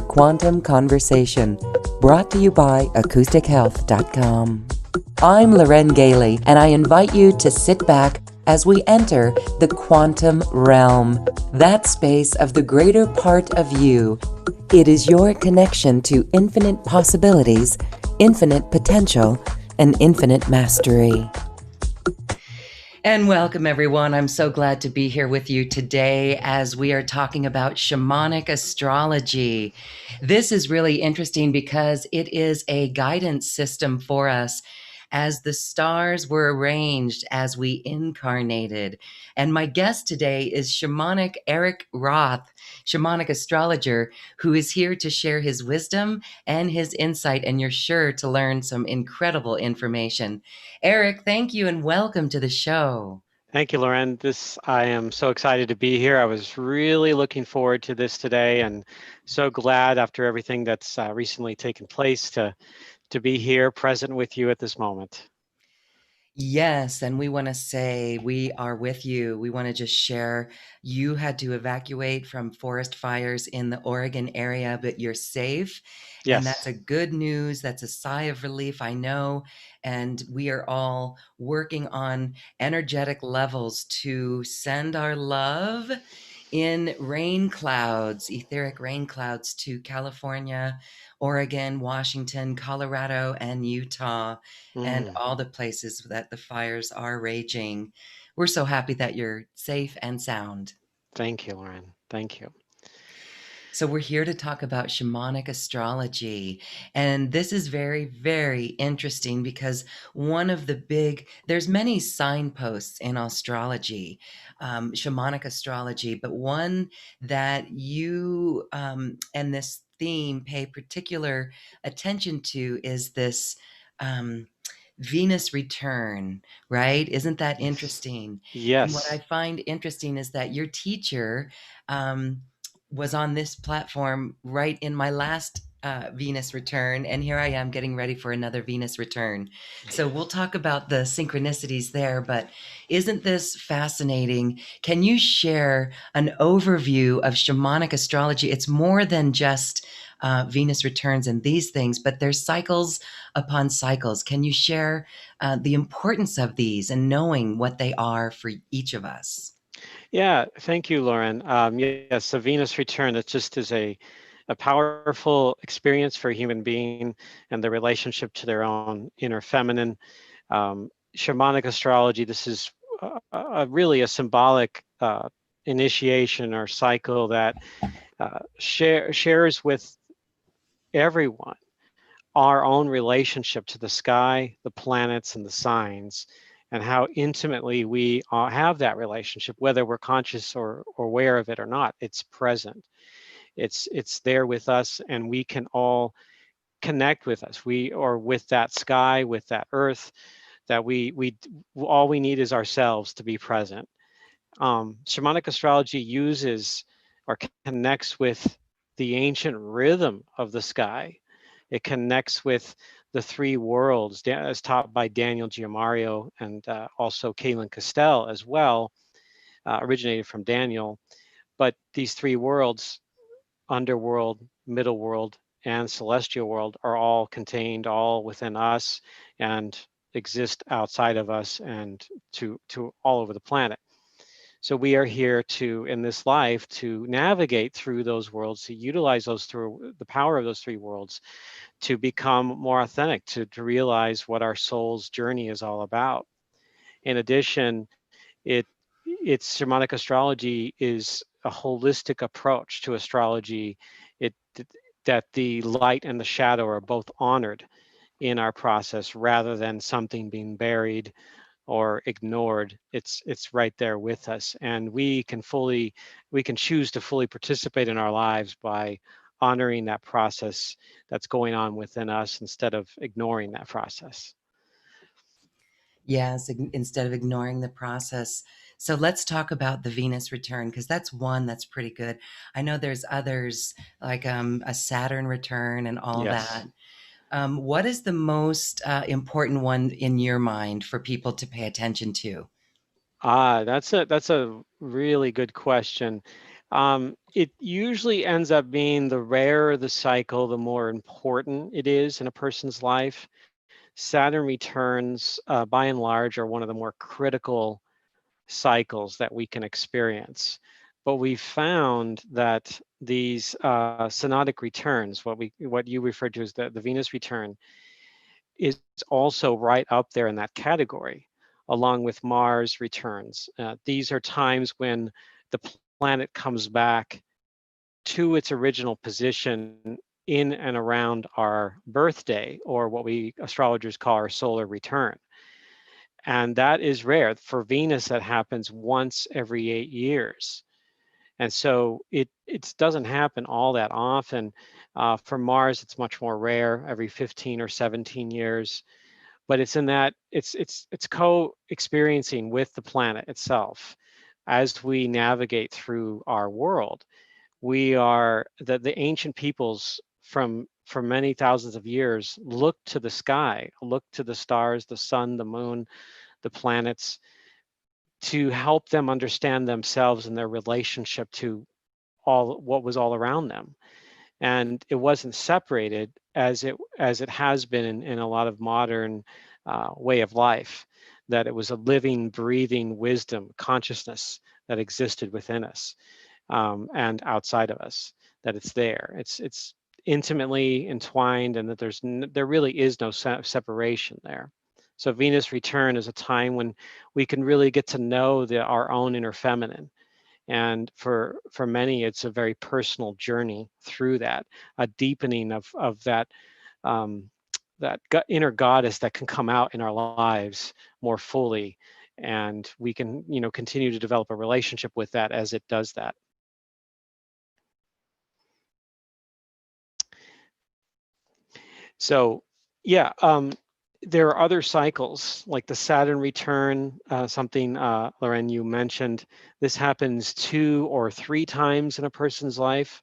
Quantum Conversation, brought to you by AcousticHealth.com. I'm Loren Gailey, and I invite you to sit back as we enter the quantum realm, that space of the greater part of you. It is your connection to infinite possibilities, infinite potential, and infinite mastery. And welcome, everyone. I'm so glad to be here with you today as we are talking about shamanic astrology. This is really interesting because it is a guidance system for us as the stars were arranged as we incarnated. And my guest today is shamanic Erik Roth, shamanic astrologer, who is here to share his wisdom and his insight. And you're sure to learn some incredible information. Erik, thank you and welcome to the show. Thank you, Loren. I am so excited to be here. I was really looking forward to this today, and so glad after everything that's recently taken place to be here present with you at this moment. Yes, and we want to say we are with you. We want to just share you had to evacuate from forest fires in the Oregon area, but you're safe. And that's Yes. a good news. That's a sigh of relief, I know. And we are all working on energetic levels to send our love in rain clouds, etheric rain clouds to California, Oregon, Washington, Colorado, and Utah, and all the places that the fires are raging. We're so happy that you're safe and sound. Thank you, Loren. Thank you. So we're here to talk about shamanic astrology. And this is very, very interesting because there's many signposts in astrology, shamanic astrology, but one that you and this theme pay particular attention to is this Venus return, right? Isn't that interesting? And what I Yes. find interesting is that your teacher, was on this platform right in my last Venus return, and here I am getting ready for another Venus return. So we'll talk about the synchronicities there, but isn't this fascinating? Can you share an overview of shamanic astrology? It's more than just Venus returns and these things, but there's cycles upon cycles. Can you share the importance of these and knowing what they are for each of us? Yeah. Thank you, Loren. Yes, the Venus return, that just is a powerful experience for a human being and the relationship to their own inner feminine. Shamanic astrology, this is really a symbolic initiation or cycle that shares with everyone our own relationship to the sky, the planets, and the signs, and how intimately we have that relationship, whether we're conscious or aware of it or not. It's present. It's there with us, and we can all connect with us. We or with that sky, with that earth. That we all we need is ourselves to be present. Shamanic astrology uses or connects with the ancient rhythm of the sky. It connects with the three worlds as taught by Daniel Giamario and also Caitlin Castell as well, originated from Daniel. But these three worlds, underworld, middle world, and celestial world, are all contained, all within us, and exist outside of us and to all over the planet. So we are here to, in this life, to navigate through those worlds, to utilize those through the power of those three worlds, to become more authentic, to realize what our soul's journey is all about. In addition, it it's shamanic astrology is a holistic approach to astrology. It that the light and the shadow are both honored in our process rather than something being buried or ignored. It's right there with us, and we can choose to fully participate in our lives by honoring that process that's going on within us instead of ignoring that process. Yes, instead of ignoring the process. So let's talk about the Venus return because that's one that's pretty good. I know there's others like a Saturn return and all that. Yes. What is the most important one in your mind for people to pay attention to? That's a really good question. It usually ends up being the rarer the cycle, the more important it is in a person's life. Saturn returns, by and large, are one of the more critical cycles that we can experience. But we found that these synodic returns, what you referred to as the Venus return, is also right up there in that category, along with Mars returns. These are times when the planet comes back to its original position in and around our birthday, or what we astrologers call our solar return. And that is rare. For Venus, that happens once every 8 years. And so it doesn't happen all that often. For Mars, it's much more rare, every 15 or 17 years. But it's in that it's co-experiencing with the planet itself as we navigate through our world. We are the ancient peoples from for many thousands of years look to the sky, look to the stars, the sun, the moon, the planets, to help them understand themselves and their relationship to all what was all around them. And it wasn't separated as it has been in a lot of modern way of life, that it was a living, breathing wisdom, consciousness that existed within us, and outside of us, that it's there. It's intimately entwined, and that there really is no separation there. So Venus return is a time when we can really get to know our own inner feminine. And for many, it's a very personal journey through that, a deepening of that that inner goddess that can come out in our lives more fully, and we can continue to develop a relationship with that as it does that. So yeah, there are other cycles like the Saturn return, something Loren, you mentioned. This happens 2 or 3 times in a person's life.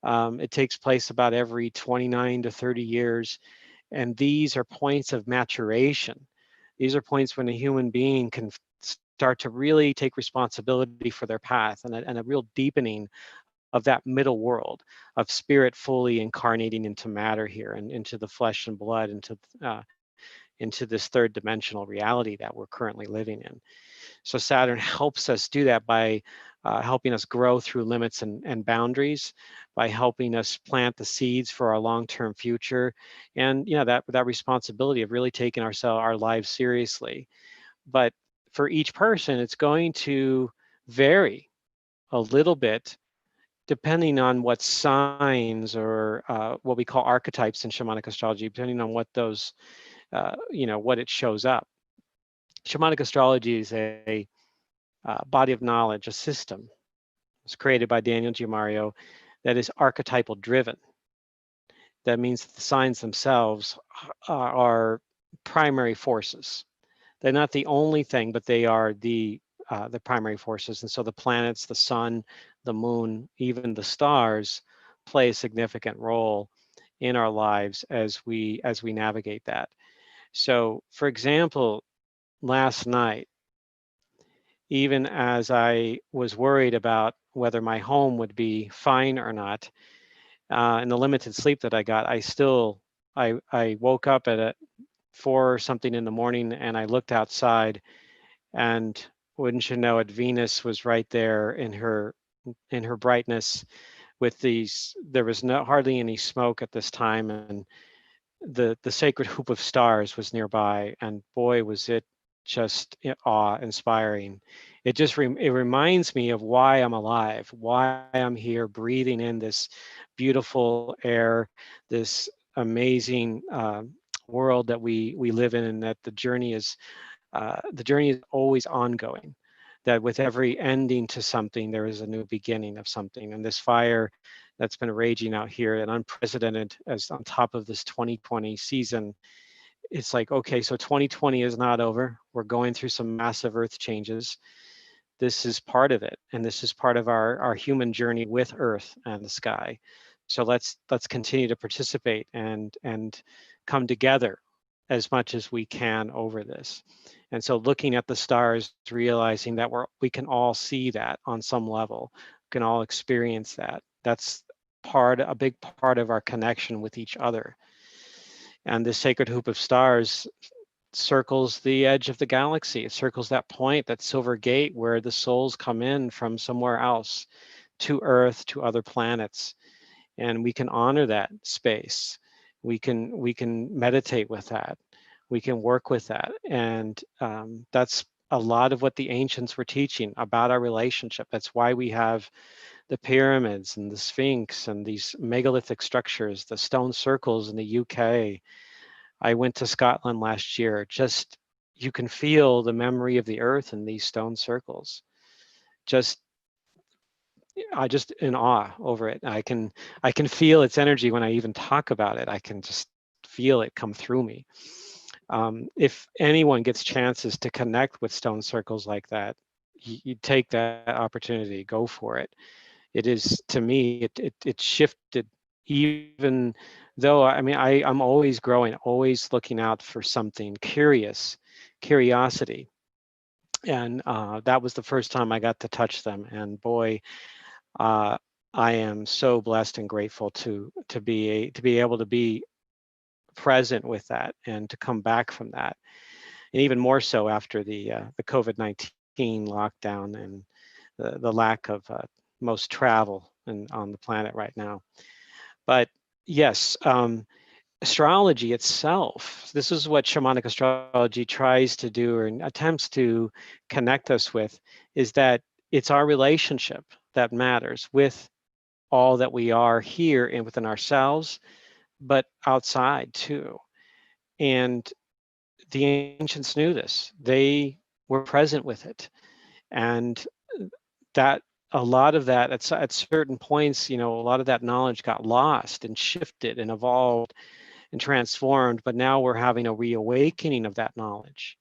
It takes place about every 29 to 30 years. And these are points of maturation. These are points when a human being can start to really take responsibility for their path, and a real deepening of that middle world of spirit fully incarnating into matter here, and into the flesh and blood, into this third dimensional reality that we're currently living in. So Saturn helps us do that by helping us grow through limits and boundaries, by helping us plant the seeds for our long-term future, and that responsibility of really taking our lives seriously. But for each person, it's going to vary a little bit depending on what signs, or what we call archetypes in shamanic astrology, depending on what those, what it shows up. Shamanic astrology is a body of knowledge, a system. It's created by Daniel Giamario that is archetypal driven. That means that the signs themselves are primary forces. They're not the only thing, but they are the primary forces. And so the planets, the sun, the moon, even the stars play a significant role in our lives as we navigate that. So, for example, last night, even as I was worried about whether my home would be fine or not, in the limited sleep that I got, I woke up at 4 or something in the morning, and I looked outside, and wouldn't you know it, Venus was right there in her brightness, with there was hardly any smoke at this time, and the sacred hoop of stars was nearby, and boy, was it just awe-inspiring. It reminds me of why I'm alive, why I'm here breathing in this beautiful air, this amazing world that we live in, and that the journey is always ongoing. That with every ending to something, there is a new beginning of something. And this fire that's been raging out here, and unprecedented, as on top of this 2020 season, it's like, okay, so 2020 is not over. We're going through some massive earth changes. This is part of it, and this is part of our human journey with earth and the sky. So let's continue to participate and come together as much as we can over this. And so looking at the stars, realizing that we can all see that on some level, can all experience that. That's a big part of our connection with each other. And the sacred hoop of stars circles the edge of the galaxy. It circles that point, that silver gate where the souls come in from somewhere else to Earth, to other planets. And we can honor that space. We can meditate with that. We can work with that. And that's a lot of what the ancients were teaching about our relationship. That's why we have the pyramids and the Sphinx and these megalithic structures, the stone circles in the UK. I went to Scotland last year. Just, you can feel the memory of the earth in these stone circles. Just, I just in awe over it. I can feel its energy when I even talk about it. I can just feel it come through me. If anyone gets chances to connect with stone circles like that, you take that opportunity, go for it. It is, to me, it shifted. Even though, I mean, I'm always growing, always looking out for something, curiosity. And that was the first time I got to touch them. And boy, uh, I am so blessed and grateful to be able to be present with that and to come back from that. And even more so after the COVID-19 lockdown and the lack of most travel on the planet right now. But yes, astrology itself, this is what shamanic astrology tries to do or attempts to connect us with, is that it's our relationship that matters with all that we are here and within ourselves, but outside too. And the ancients knew this. They were present with it. And that, a lot of that at certain points, a lot of that knowledge got lost and shifted and evolved and transformed. But now we're having a reawakening of that knowledge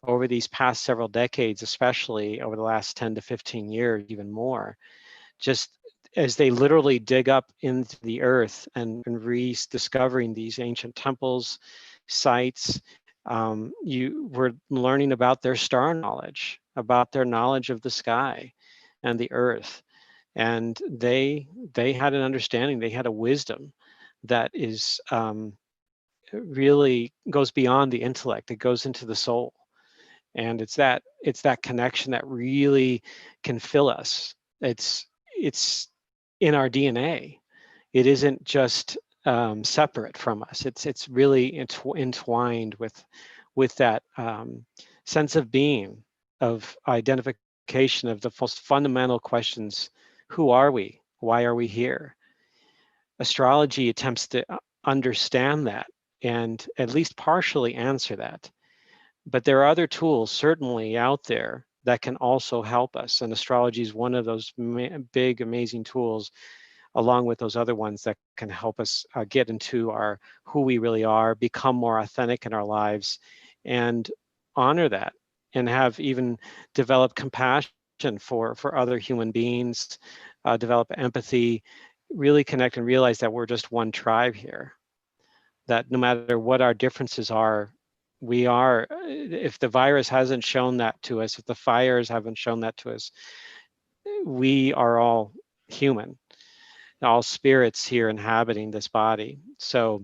over these past several decades, especially over the last 10 to 15 years, even more. Just as they literally dig up into the earth and rediscovering these ancient temples, sites, you were learning about their star knowledge, about their knowledge of the sky and the earth. And they had an understanding, they had a wisdom that is really goes beyond the intellect. It goes into the soul. And it's that connection that really can fill us. It's in our DNA. It isn't just separate from us. It's really entwined with that sense of being, of identification of the most fundamental questions: who are we? Why are we here? Astrology attempts to understand that and at least partially answer that. But there are other tools certainly out there that can also help us. And astrology is one of those big, amazing tools, along with those other ones that can help us get into who we really are, become more authentic in our lives, and honor that, and have even develop compassion for other human beings, develop empathy, really connect and realize that we're just one tribe here, that no matter what our differences are, we are, if the virus hasn't shown that to us, if the fires haven't shown that to us, we are all human, all spirits here inhabiting this body. So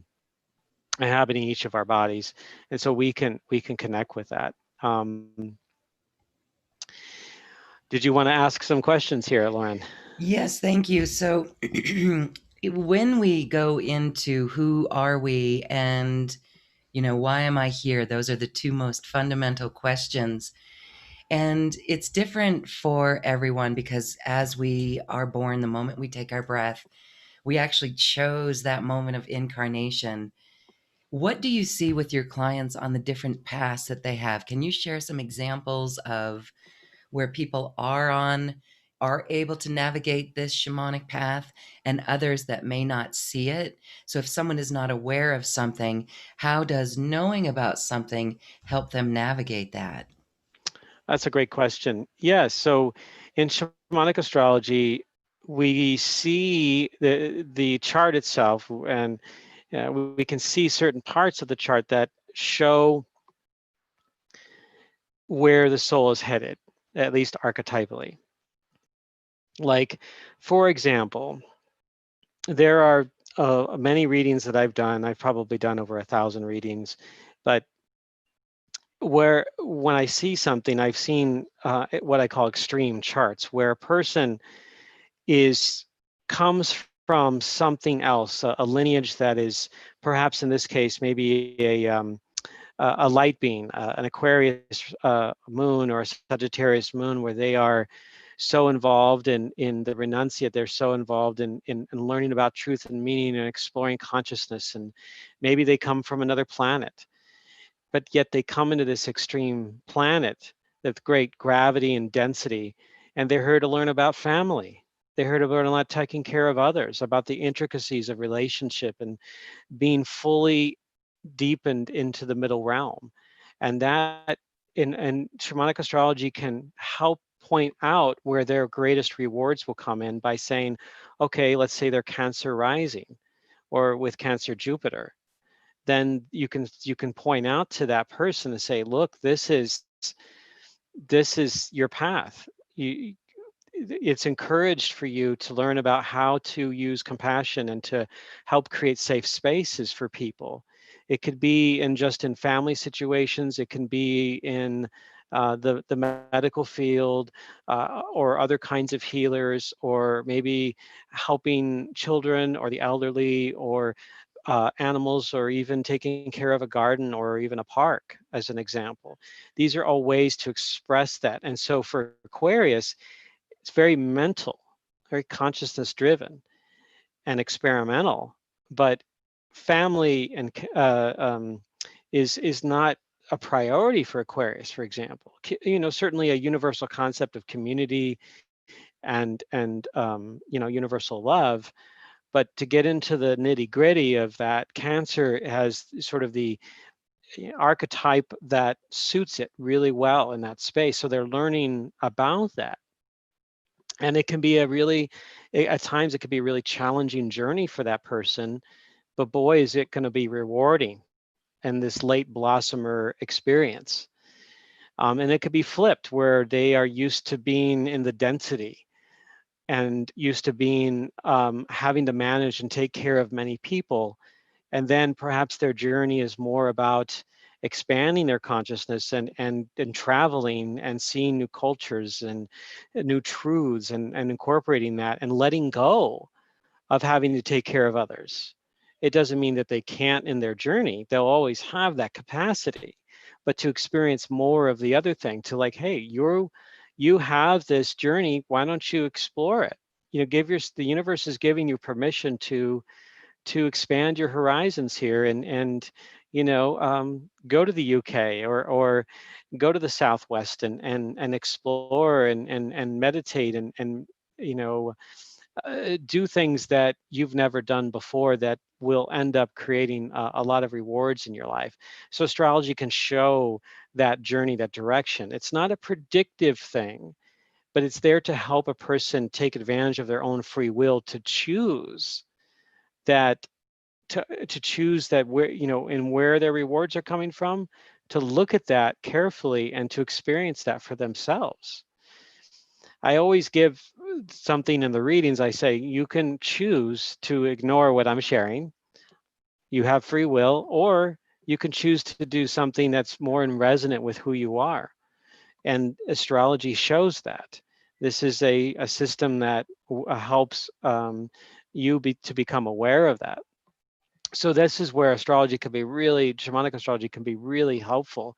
inhabiting each of our bodies. And so we can connect with that. Did you want to ask some questions here, Lauren? Yes, thank you. So when we go into who are we and, why am I here? Those are the two most fundamental questions. And it's different for everyone because as we are born, the moment we take our breath, we actually chose that moment of incarnation. What do you see with your clients on the different paths that they have? Can you share some examples of where people are able to navigate this shamanic path and others that may not see it? So if someone is not aware of something, how does knowing about something help them navigate that? That's a great question. Yeah, so in shamanic astrology, we see the chart itself, and we can see certain parts of the chart that show where the soul is headed, at least archetypally. Like, for example, there are many readings that I've done. I've probably done over 1,000 readings, but where when I see something, I've seen what I call extreme charts, where a person is comes from something else, a lineage that is perhaps in this case maybe a light being, an Aquarius moon or a Sagittarius moon, where they are so involved in the renunciate, they're so involved in learning about truth and meaning and exploring consciousness, and maybe they come from another planet, but yet they come into this extreme planet with great gravity and density, and they're here to learn about family. They're here to learn about taking care of others, about the intricacies of relationship and being fully deepened into the middle realm. And that in shamanic astrology can help point out where their greatest rewards will come in by saying, okay, let's say they're Cancer rising or with Cancer Jupiter. Then you can point out to that person and say, look, this is your path. You, it's encouraged for you to learn about how to use compassion and to help create safe spaces for people. It could be in just in family situations. It can be in the medical field or other kinds of healers, or maybe helping children or the elderly or animals, or even taking care of a garden or even a park, as an example. These are all ways to express that. And so for Aquarius, it's very mental, very consciousness driven and experimental, but family and is not a priority for Aquarius, for example. Certainly a universal concept of community and universal love, but to get into the nitty gritty of that, Cancer has sort of the archetype that suits it really well in that space. So they're learning about that. And it can be at times it could be a really challenging journey for that person, but boy, is it going to be rewarding in this late blossomer experience. And it could be flipped, where they are used to being in the density and used to being having to manage and take care of many people. And then perhaps their journey is more about expanding their consciousness and traveling and seeing new cultures and new truths and incorporating that and letting go of having to take care of others. It doesn't mean that they can't in their journey. They'll always have that capacity, but to experience more of the other thing, to like, hey, you have this journey, why don't you explore it? The universe is giving you permission to expand your horizons here and go to the UK or go to the Southwest and explore and meditate and you know do things that you've never done before that will end up creating a lot of rewards in your life. So astrology can show that journey, that direction. It's not a predictive thing, but it's there to help a person take advantage of their own free will to choose that to choose that where and where their rewards are coming from, to look at that carefully and to experience that for themselves. I always give something in the readings. I say you can choose to ignore what I'm sharing, you have free will, or you can choose to do something that's more in resonant with who you are, and astrology shows that. This is a system that helps to become aware of that. So this is where shamanic astrology can be really helpful.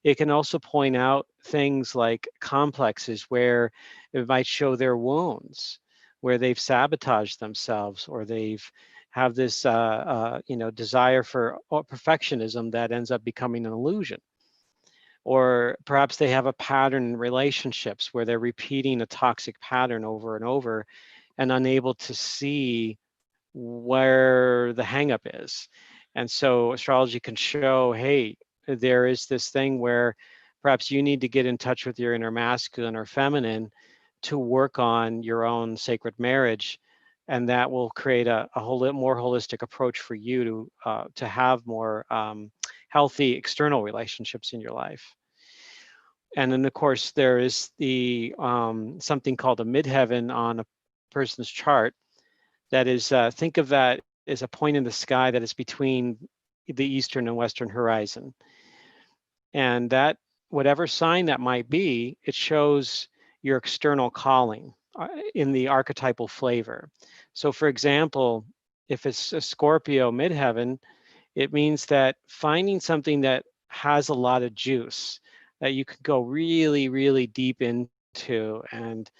It can also point out things like complexes where it might show their wounds, where they've sabotaged themselves, or they've have this desire for perfectionism that ends up becoming an illusion. Or perhaps they have a pattern in relationships where they're repeating a toxic pattern over and over and unable to see where the hangup is. And so astrology can show, hey, there is this thing where perhaps you need to get in touch with your inner masculine or feminine to work on your own sacred marriage. And that will create a whole more holistic approach for you to have more healthy external relationships in your life. And then of course there is the something called a midheaven on a person's chart. That is, think of that as a point in the sky that is between the eastern and western horizon. And that, whatever sign that might be, it shows your external calling in the archetypal flavor. So for example, if it's a Scorpio midheaven, it means that finding something that has a lot of juice that you can go really, really deep into and,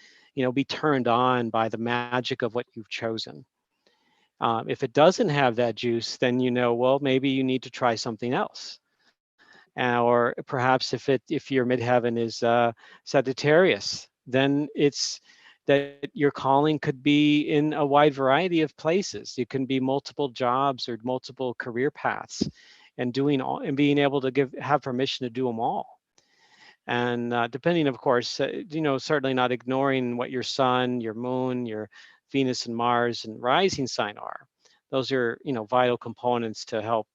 be turned on by the magic of what you've chosen. If it doesn't have that juice, then well, maybe you need to try something else. Or perhaps if your midheaven is Sagittarius, then it's that your calling could be in a wide variety of places. You can be multiple jobs or multiple career paths, and doing all and being able to have permission to do them all. And depending, of course, certainly not ignoring what your sun, your moon, your Venus and Mars and rising sign are. Those are, vital components to help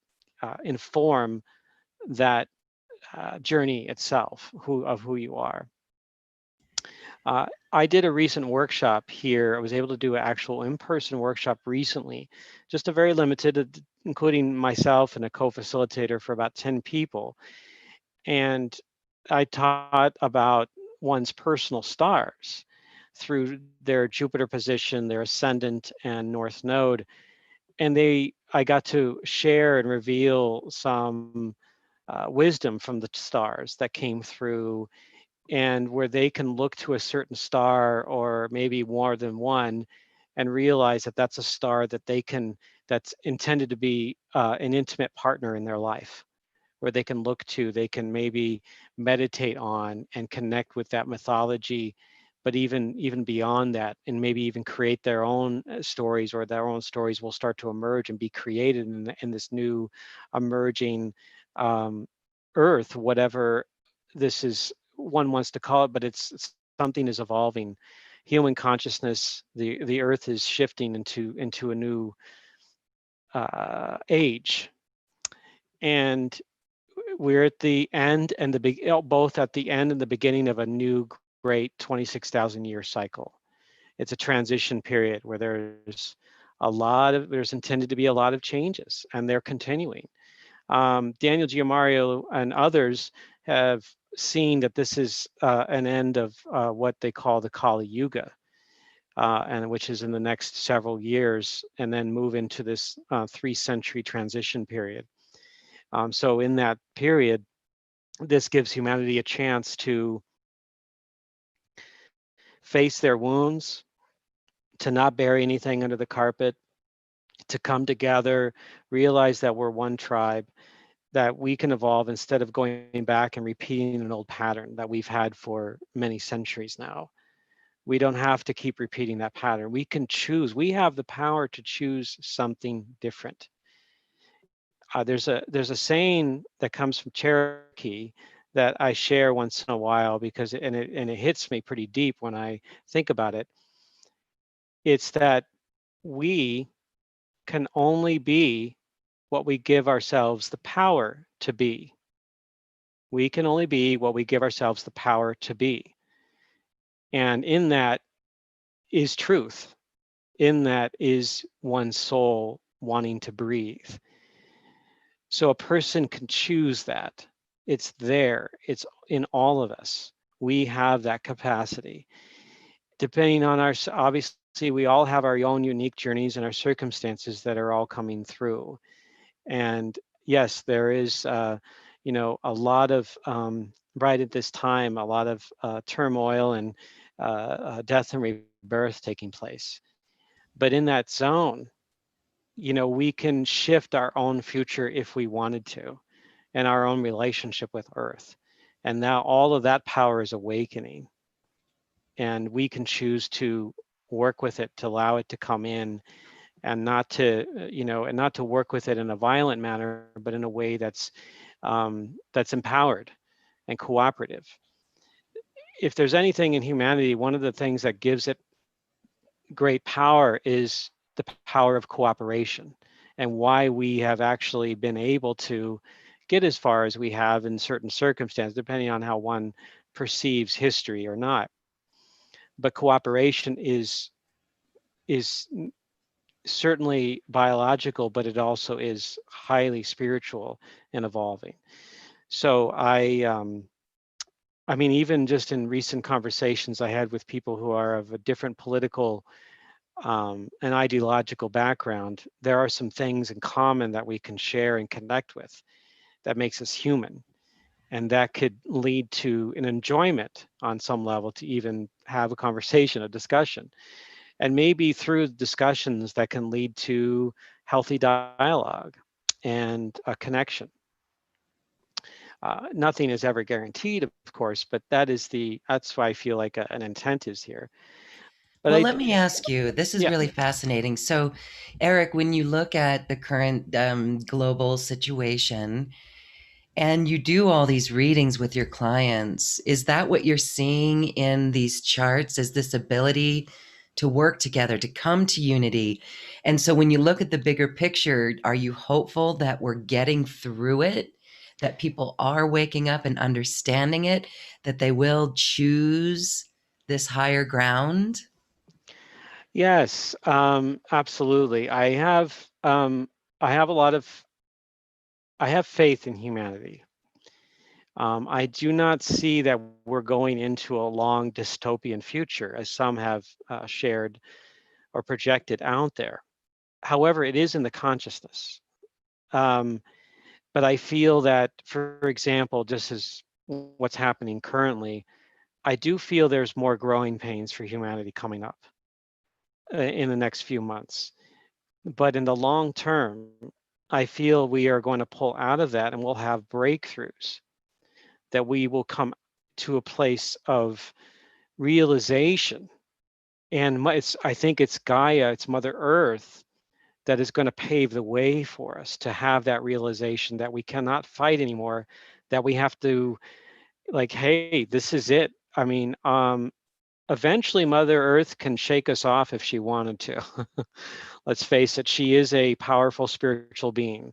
inform that journey itself, of who you are. I did a recent workshop here. I was able to do an actual in-person workshop recently, just a very limited, including myself and a co-facilitator for about 10 people. And I taught about one's personal stars through their Jupiter position, their ascendant and north node. And I got to share and reveal some wisdom from the stars that came through, and where they can look to a certain star or maybe more than one and realize that that's a star that's intended to be an intimate partner in their life, where they can look to, they can maybe meditate on and connect with that mythology, but even beyond that, and maybe even create their own stories, or their own stories will start to emerge and be created in this new emerging um, earth, whatever this is one wants to call it, but something is evolving. Human consciousness, the earth is shifting into a new age, and we're at the end and both at the end and the beginning of a new great 26,000 year cycle. It's a transition period where there's intended to be a lot of changes, and they're continuing. Daniel Giamario and others have seen that this is an end of what they call the Kali Yuga, and which is in the next several years, and then move into this 3-century transition period. So in that period, this gives humanity a chance to face their wounds, to not bury anything under the carpet, to come together, realize that we're one tribe, that we can evolve instead of going back and repeating an old pattern that we've had for many centuries now. We don't have to keep repeating that pattern. We can choose. We have the power to choose something different. There's a saying that comes from Cherokee that I share once in a while, because it hits me pretty deep when I think about it. It's that we can only be what we give ourselves the power to be. We can only be what we give ourselves the power to be. And in that is truth. In that is one's soul wanting to breathe. So a person can choose that. It's there. It's in all of us. We have that capacity. Depending on obviously, we all have our own unique journeys and our circumstances that are all coming through. And yes, there is, a lot of, right at this time, a lot of turmoil and death and rebirth taking place. But in that zone, we can shift our own future if we wanted to, and our own relationship with Earth. And now all of that power is awakening, and we can choose to work with it, to allow it to come in, and not to, and not to work with it in a violent manner, but in a way that's empowered and cooperative. If there's anything in humanity, one of the things that gives it great power is the power of cooperation, and why we have actually been able to get as far as we have in certain circumstances, depending on how one perceives history or not. But cooperation is certainly biological, but it also is highly spiritual and evolving. So I mean, even just in recent conversations I had with people who are of a different political and ideological background, there are some things in common that we can share and connect with that makes us human. And that could lead to an enjoyment on some level to even have a conversation, a discussion. And maybe through discussions that can lead to healthy dialogue and a connection. Nothing is ever guaranteed, of course, but that's why I feel like an intent is here. But Well, let me ask you, this is yeah, really fascinating. So, Erik, when you look at the current global situation and you do all these readings with your clients, is that what you're seeing in these charts? Is this ability to work together, to come to unity? And so, when you look at the bigger picture, are you hopeful that we're getting through it? That people are waking up and understanding it, that they will choose this higher ground? yes, absolutely. I have a lot of, I have faith in humanity. I do not see that we're going into a long dystopian future, as some have shared or projected out there. However, it is in the consciousness. Um, but I feel that, for example, just as what's happening currently, I do feel there's more growing pains for humanity coming up in the next few months. But in the long term, I feel we are going to pull out of that and we'll have breakthroughs, that we will come to a place of realization. And I think it's Gaia, it's Mother Earth, that is going to pave the way for us to have that realization that we cannot fight anymore, that we have to, like, hey, this is it. I mean, eventually Mother Earth can shake us off if she wanted to. Let's face it, she is a powerful spiritual being.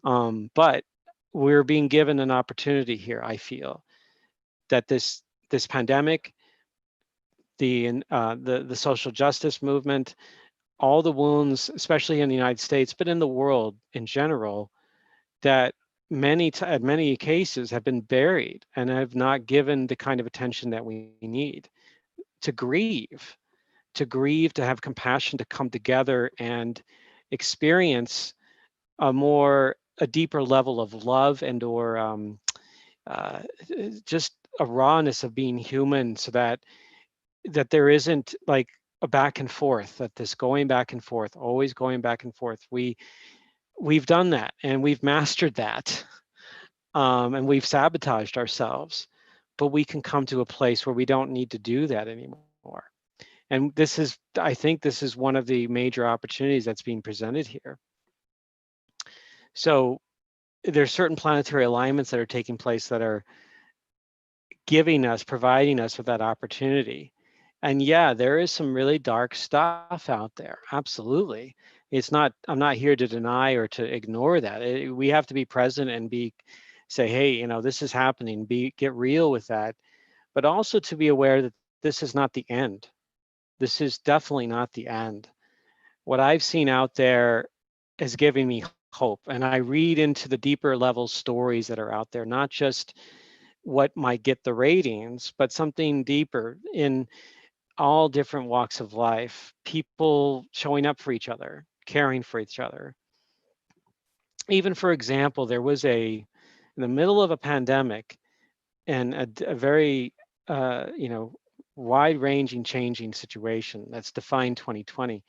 But we're being given an opportunity here, I feel, that this pandemic, the social justice movement, all the wounds, especially in the United States, but in the world in general, that many cases have been buried and have not given the kind of attention that we need to grieve, to have compassion, to come together and experience a deeper level of love and or uh, just a rawness of being human, so that there isn't like a back and forth, that this going back and forth, always going back and forth. We've done that and we've mastered that, and we've sabotaged ourselves, but we can come to a place where we don't need to do that anymore. And I think this is one of the major opportunities that's being presented here. So there's certain planetary alignments that are taking place that are providing us with that opportunity. And yeah, there is some really dark stuff out there. Absolutely. I'm not here to deny or to ignore that. We have to be present and say, hey, this is happening, get real with that, but also to be aware that this is not the end. This is definitely not the end. What I've seen out there is giving me hope. And I read into the deeper level stories that are out there, not just what might get the ratings, but something deeper in all different walks of life, people showing up for each other, caring for each other. Even, for example, there was in the middle of a pandemic and a very, wide-ranging, changing situation that's defined 2020,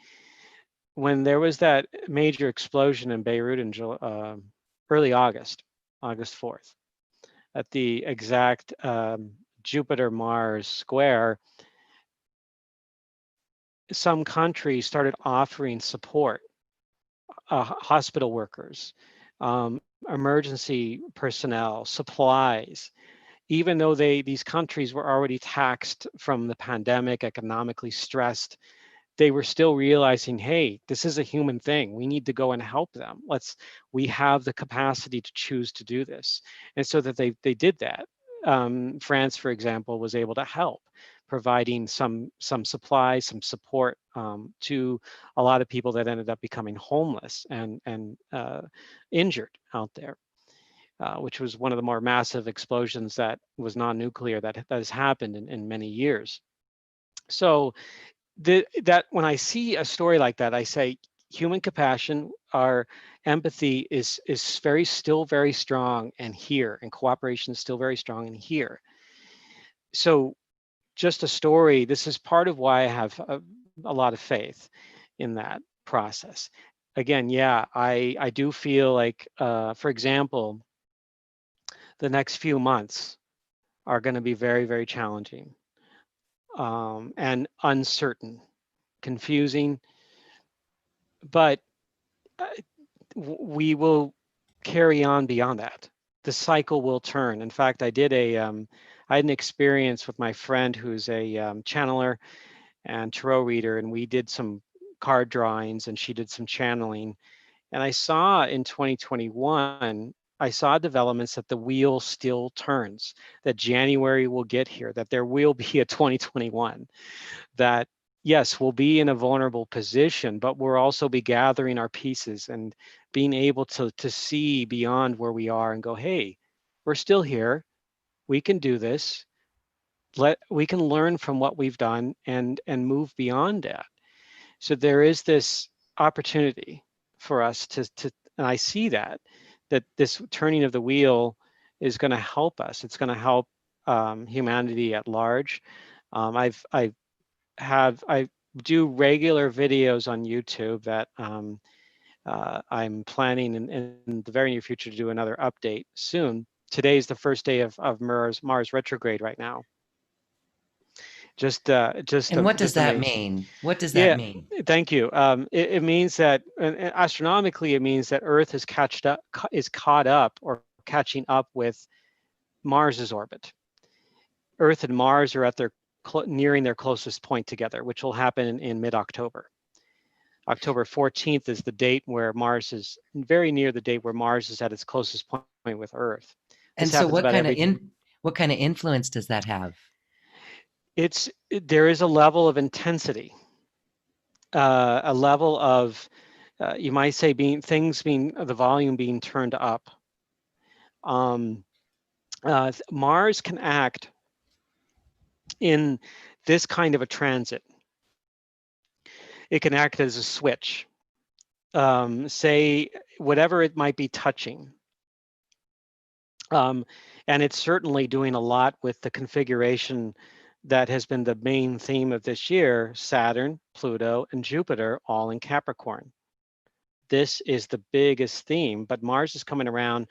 when there was that major explosion in Beirut in early August 4th, at the exact Jupiter-Mars square. Some countries started offering support, hospital workers, emergency personnel, supplies, even though these countries were already taxed from the pandemic, economically stressed. They were still realizing, hey, this is a human thing. We need to go and help them. We have the capacity to choose to do this. And so that they did that. France, for example, was able to help, providing some supplies, some support to a lot of people that ended up becoming homeless and injured out there, which was one of the more massive explosions that was non-nuclear that has happened in many years. So that when I see a story like that, I say human compassion, our empathy is still very strong and here, and cooperation is still very strong and here. So just a story, this is part of why I have a lot of faith in that process. Again, yeah, I do feel like, for example, the next few months are going to be very, very challenging and uncertain, confusing, but we will carry on beyond that. The cycle will turn. In fact, I had an experience with my friend who's a channeler and tarot reader, and we did some card drawings and she did some channeling. And I saw in 2021, I saw developments that the wheel still turns, that January will get here, that there will be a 2021, that yes, we'll be in a vulnerable position, but we'll also be gathering our pieces and being able to see beyond where we are and go, hey, we're still here. We can do this. We can learn from what we've done and move beyond that. So there is this opportunity for us and I see that this turning of the wheel is going to help us. It's going to help humanity at large. I do regular videos on YouTube that I'm planning in the very near future to do another update soon. Today is the first day of Mars retrograde right now. And what does Just that amazing. mean? What does that Yeah, mean? thank you. It means that, and astronomically, it means that Earth is caught up or catching up with Mars's orbit. Earth and Mars are at nearing their closest point together, which will happen in mid-October. October 14th is the date where Mars is very near the date where Mars is at its closest point with Earth. And so what kind of influence does that have? There is a level of intensity, a level of you might say the volume being turned up. Mars can act in this kind of a transit. It can act as a switch. Say whatever it might be touching. And it's certainly doing a lot with the configuration that has been the main theme of this year: Saturn, Pluto, and Jupiter all in Capricorn. This is the biggest theme, but Mars is coming around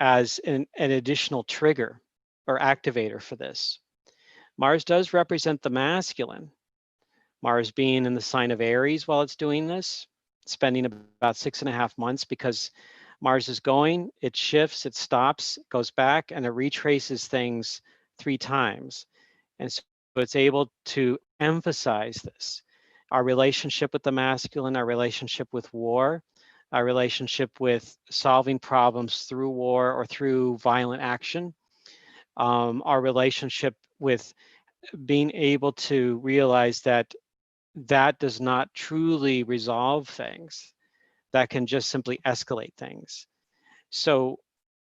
as an additional trigger or activator for this. Mars does represent the masculine. Mars being in the sign of Aries while it's doing this, spending about 6.5 months, because Mars is going, it shifts, it stops, goes back, and it retraces things 3 times. And so it's able to emphasize this. Our relationship with the masculine, our relationship with war, our relationship with solving problems through war or through violent action, our relationship with being able to realize that does not truly resolve things, that can just simply escalate things. So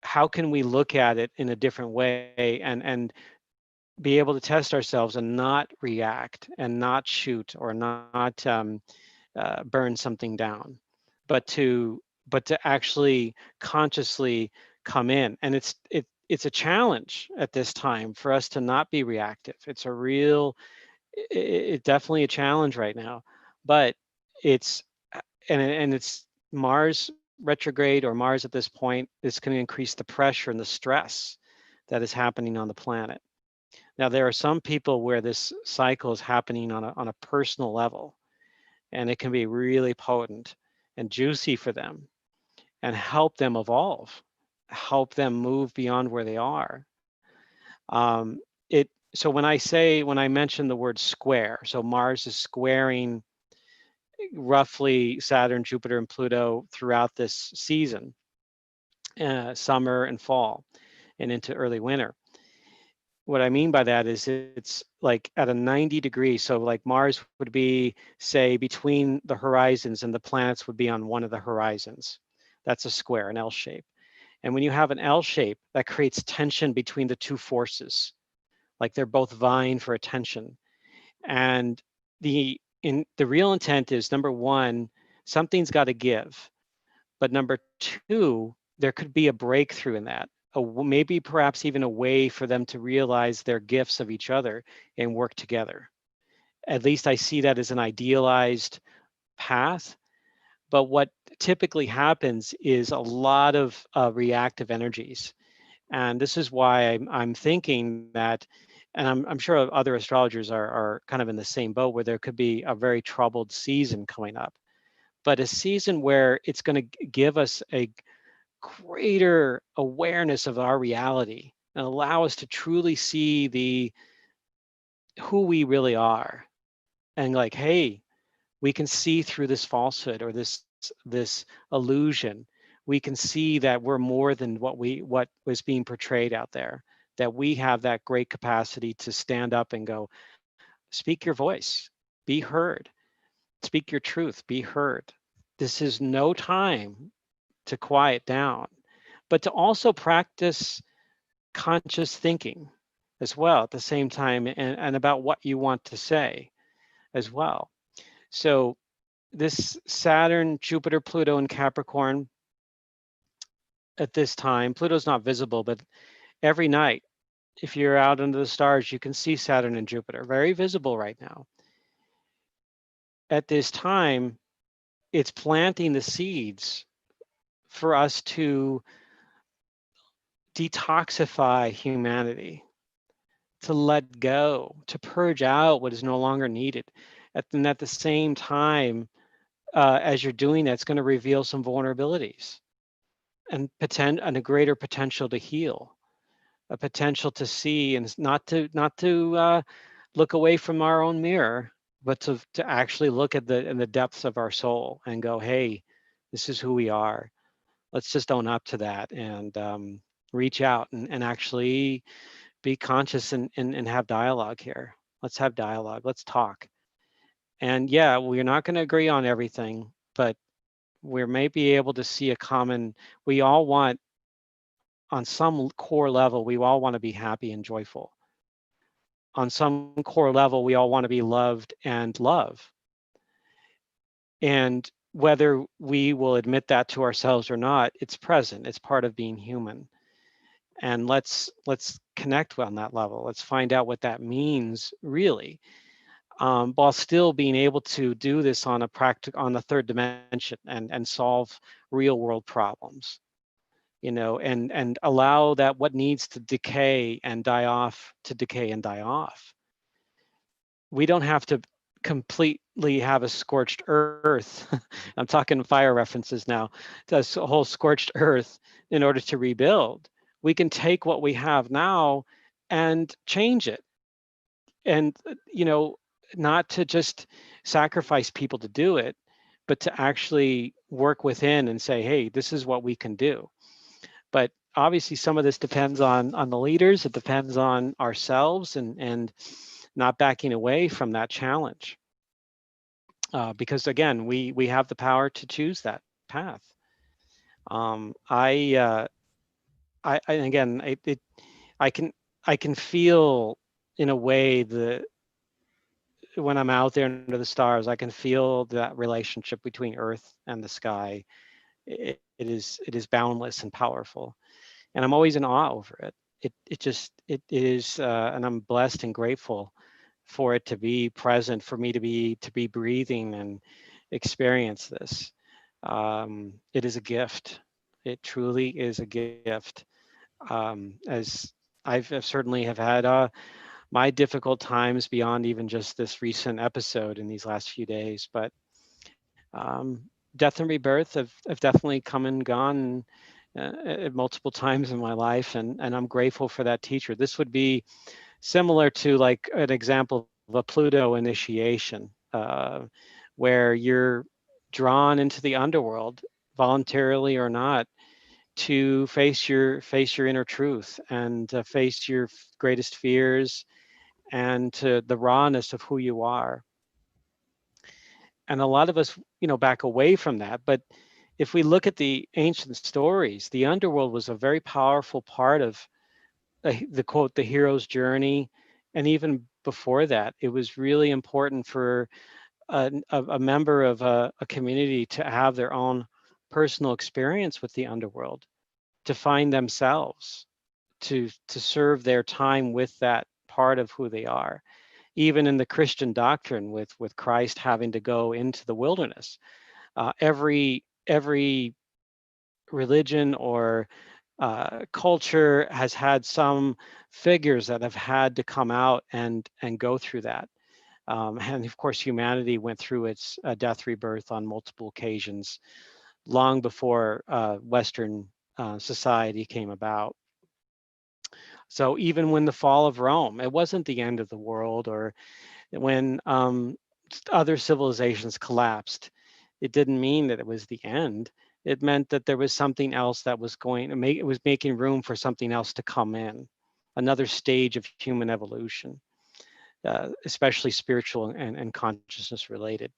how can we look at it in a different way and be able to test ourselves and not react and not shoot or not burn something down, but to actually consciously come in? And it's a challenge at this time for us to not be reactive. It's definitely a challenge right now, but it's Mars retrograde, or Mars at this point, is going to increase the pressure and the stress that is happening on the planet. Now, there are some people where this cycle is happening on a personal level, and it can be really potent and juicy for them and help them evolve, help them move beyond where they are. So when I mention the word square, so Mars is squaring roughly Saturn, Jupiter, and Pluto throughout this season, summer and fall, and into early winter. what I mean by that is it's like at a 90 degree. So like Mars would be, say, between the horizons, and the planets would be on one of the horizons. That's a square, an L shape. And when you have an L shape, that creates tension between the two forces, like they're both vying for attention. And the real intent is, number one, something's got to give. But number two, there could be a breakthrough in that, maybe perhaps even a way for them to realize their gifts of each other and work together. At least I see that as an idealized path. But what typically happens is a lot of reactive energies. And this is why I'm thinking that, and I'm sure other astrologers are kind of in the same boat, where there could be a very troubled season coming up, but a season where it's going to give us a greater awareness of our reality and allow us to truly see who we really are. And like, hey, we can see through this falsehood or this illusion. We can see that we're more than what was being portrayed out there, that we have that great capacity to stand up and go, speak your voice, be heard, speak your truth, be heard. This is no time to quiet down, but to also practice conscious thinking as well at the same time, and about what you want to say as well. So this Saturn, Jupiter, Pluto, and Capricorn at this time, Pluto's not visible, but every night, if you're out under the stars, you can see Saturn and Jupiter, very visible right now. At this time, it's planting the seeds for us to detoxify humanity, to let go, to purge out what is no longer needed. And at the same time, as you're doing that, it's going to reveal some vulnerabilities and a greater potential to heal, a potential to see, and not to look away from our own mirror, but to actually look at in the depths of our soul and go, hey, this is who we are. Let's just own up to that, and reach out and actually be conscious, and have dialogue here. Let's have dialogue. Let's talk. And yeah, we're not going to agree on everything, but we may be able to see a common, we all want, on some core level, we all want to be happy and joyful. On some core level, we all want to be loved and love. And whether we will admit that to ourselves or not, it's present. It's part of being human. And let's connect on that level. Let's find out what that means really, while still being able to do this on the third dimension, and solve real world problems, and allow that what needs to decay and die off to decay and die off. We don't have to completely have a scorched earth. I'm talking fire references now, to a whole scorched earth in order to rebuild. We can take what we have now and change it. And, not to just sacrifice people to do it, but to actually work within and say, hey, this is what we can do. But obviously some of this depends on the leaders. It depends on ourselves, and not backing away from that challenge. Because again, we have the power to choose that path. And again, I can I can feel in a way that when I'm out there under the stars, I can feel that relationship between Earth and the sky. It is boundless and powerful, and I'm always in awe over it. It is, and I'm blessed and grateful for it to be present, for me to be breathing and experience this. It is a gift. It truly is a gift. As I've certainly have had my difficult times beyond even just this recent episode in these last few days, but death and rebirth have definitely come and gone multiple times in my life, and I'm grateful for that teacher. This would be similar to like an example of a Pluto initiation, where you're drawn into the underworld, voluntarily or not, to face your inner truth, and face your greatest fears, and to the rawness of who you are. And a lot of us, back away from that. But if we look at the ancient stories, the underworld was a very powerful part of the quote, the hero's journey. And even before that, it was really important for a member of a community to have their own personal experience with the underworld, to find themselves, to serve their time with that part of who they are. Even in the Christian doctrine, with Christ having to go into the wilderness, every religion or culture has had some figures that have had to come out and go through that. And of course, humanity went through its death rebirth on multiple occasions, long before Western society came about. So even when the fall of Rome, it wasn't the end of the world, or when other civilizations collapsed, it didn't mean that it was the end. It meant that there was something else that was going to it was making room for something else to come in, another stage of human evolution, especially spiritual and consciousness related.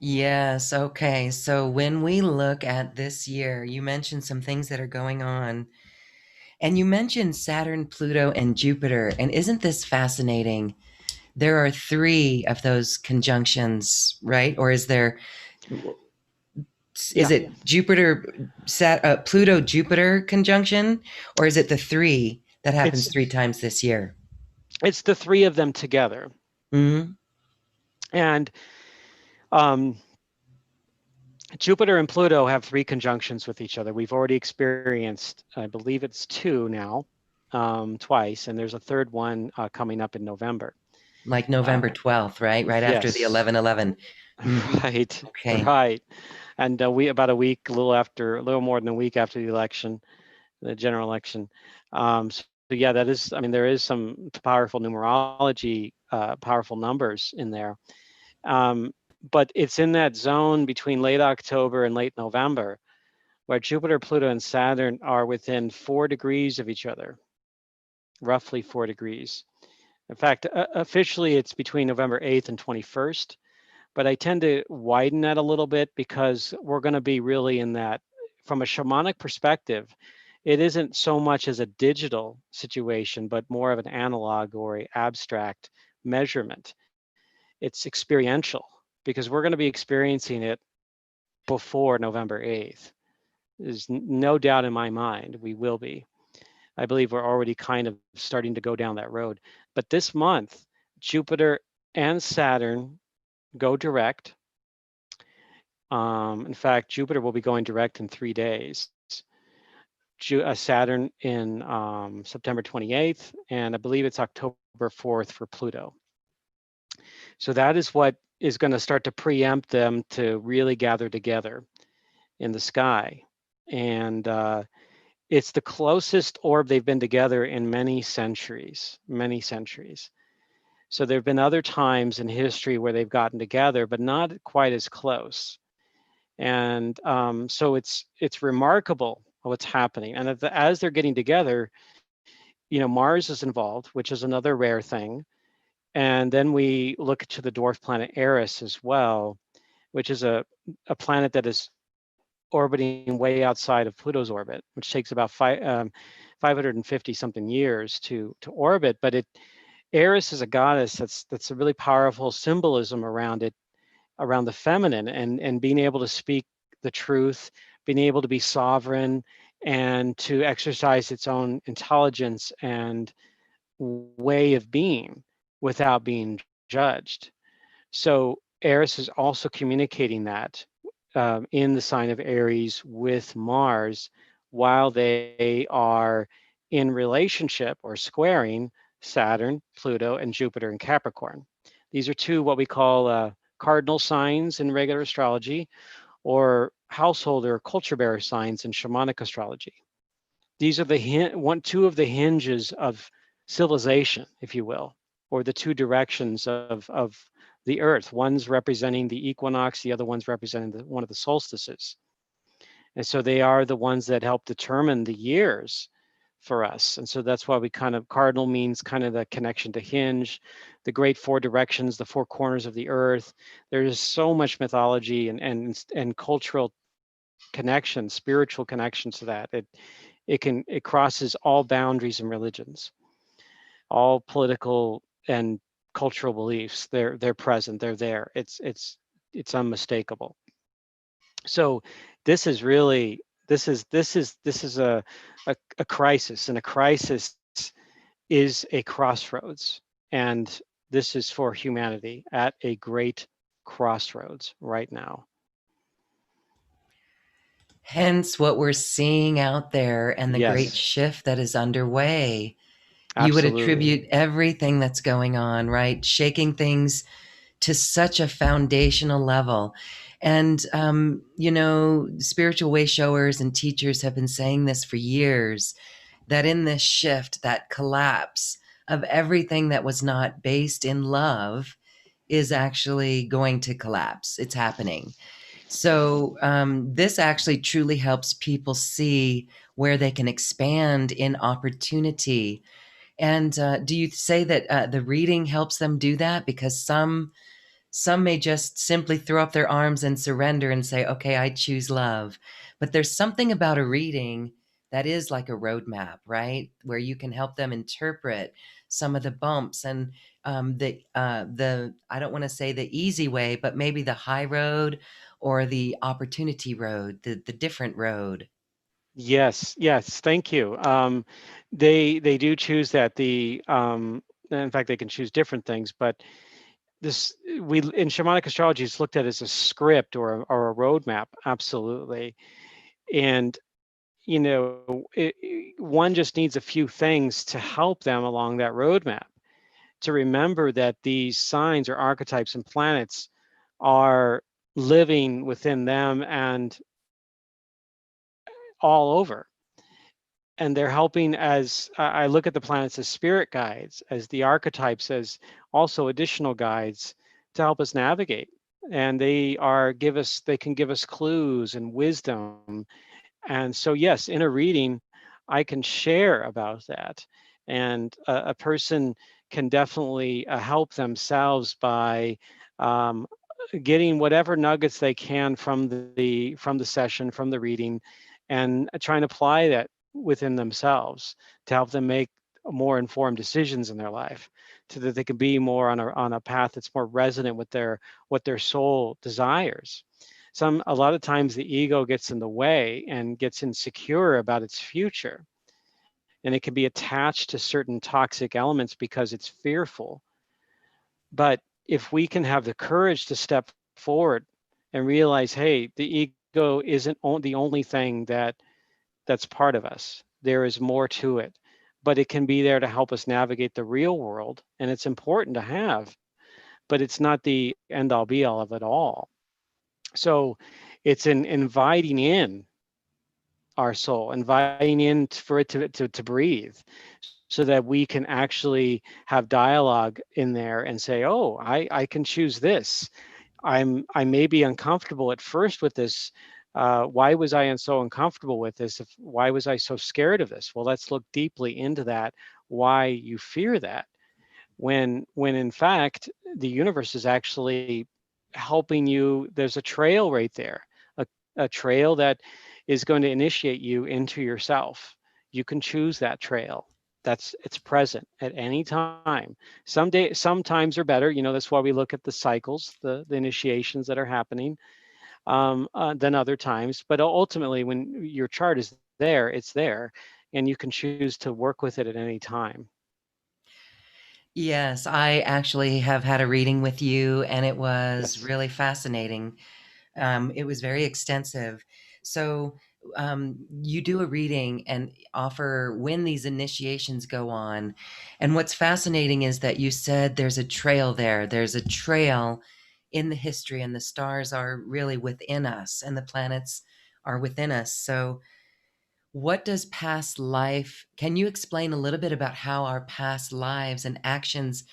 Yes, okay. So when we look at this year, you mentioned some things that are going on. And you mentioned Saturn, Pluto, and Jupiter. And isn't this fascinating? There are 3 of those conjunctions, right? Or is Yeah, it Jupiter, Pluto, Jupiter conjunction? Or is it the 3 that happens it's 3 times this year? it's the 3 of them together. Hmm. And um, Jupiter and Pluto have 3 conjunctions with each other. We've already experienced, I believe it's 2 now, twice, and there's a third one coming up in November. Like November Uh, 12th, right? Right after the yes, 11/11. Mm-hmm. right, Okay. right. And we about a week, a little more than a week after the election, the general election. So yeah, that is. I mean, there is some powerful numerology, powerful numbers in there. Um, but it's in that zone between late October and late November, where Jupiter, Pluto, and Saturn are within 4 degrees of each other, roughly 4 degrees. In fact, officially it's between November 8th and 21st, but I tend to widen that a little bit because we're going to be really in that, from a shamanic perspective, it isn't so much as a digital situation, but more of an analog or a abstract measurement. It's experiential, because we're going to be experiencing it before November 8th. There's no doubt in my mind we will be. I believe we're already kind of starting to go down that road. But this month, Jupiter and Saturn go direct. In fact, Jupiter will be going direct in 3 days. Saturn in September 28th, and I believe it's October 4th for Pluto. So that is what is going to start to preempt them to really gather together in the sky. And it's the closest orb they've been together in many centuries, many centuries. So there have been other times in history where they've gotten together, but not quite as close. And so it's remarkable what's happening. And as they're getting together, Mars is involved, which is another rare thing. And then we look to the dwarf planet Eris as well, which is a planet that is orbiting way outside of Pluto's orbit, which takes about 550 something years to orbit. But Eris is a goddess that's a really powerful symbolism around it, around the feminine, and being able to speak the truth, being able to be sovereign, and to exercise its own intelligence and way of being without being judged. So Eris is also communicating that in the sign of Aries with Mars, while they are in relationship or squaring Saturn, Pluto, and Jupiter in Capricorn. These are 2 what we call cardinal signs in regular astrology, or household or culture bearer signs in shamanic astrology. These are the 2 of the hinges of civilization, if you will, or the 2 directions of the earth. One's representing the equinox, the other one's representing one of the solstices. And so they are the ones that help determine the years for us. And so that's why we kind of, cardinal means kind of the connection to hinge, the great four directions, the four corners of the earth. There's so much mythology and cultural connection, spiritual connection to that. It crosses all boundaries and religions, all political and cultural beliefs. They're present. They're there. It's unmistakable. So this is really this is a crisis, and a crisis is a crossroads, and this is for humanity at a great crossroads right now. Hence what we're seeing out there and the great Yes, shift that is underway. You would absolutely. attribute everything that's going on, right? Shaking things to such a foundational level. And, spiritual way showers and teachers have been saying this for years, that in this shift, that collapse of everything that was not based in love is actually going to collapse. It's happening. So, this actually truly helps people see where they can expand in opportunity. And do you say that the reading helps them do that? Because some may just simply throw up their arms and surrender and say, okay, I choose love. But there's something about a reading that is like a roadmap, right? Where you can help them interpret some of the bumps and the I don't want to say the easy way, but maybe the high road or the opportunity road, the different road. Yes, yes, thank you. They do choose that. In fact, they can choose different things, but this we in shamanic astrology is looked at as a script or a roadmap, absolutely. And one just needs a few things to help them along that roadmap, to remember that these signs or archetypes and planets are living within them and all over. And they're helping, as I look at the planets as spirit guides, as the archetypes as also additional guides to help us navigate. And they can give us clues and wisdom. And so, yes, in a reading, I can share about that. And a person can definitely help themselves by um, getting whatever nuggets they can from the session, from the reading, and trying to apply that within themselves to help them make more informed decisions in their life, so that they can be more on a path that's more resonant with what their soul desires. A lot of times the ego gets in the way and gets insecure about its future, and it can be attached to certain toxic elements because it's fearful. But if we can have the courage to step forward and realize, hey, the ego isn't the only thing that's part of us. There is more to it, but it can be there to help us navigate the real world, and it's important to have, but it's not the end all be all of it all. So it's in inviting in our soul, inviting in for it to breathe, so that we can actually have dialogue in there and say, oh, I can choose this. I may be uncomfortable at first with this. Why was I so uncomfortable with this? Why was I so scared of this? Well, let's look deeply into that. Why you fear that? When in fact the universe is actually helping you. There's a trail right there, a, a trail that is going to initiate you into yourself. You can choose that trail. It's present at any time. Some times are better. That's why we look at the cycles, the initiations that are happening, than other times. But ultimately, when your chart is there, it's there, and you can choose to work with it at any time. Yes, I actually have had a reading with you, and it was Yes. really fascinating. It was very extensive. So, you do a reading and offer when these initiations go on. And what's fascinating is that you said there's a trail there. There's a trail in the history, and the stars are really within us, and the planets are within us. So, what does past life, can you explain a little bit about how our past lives and actions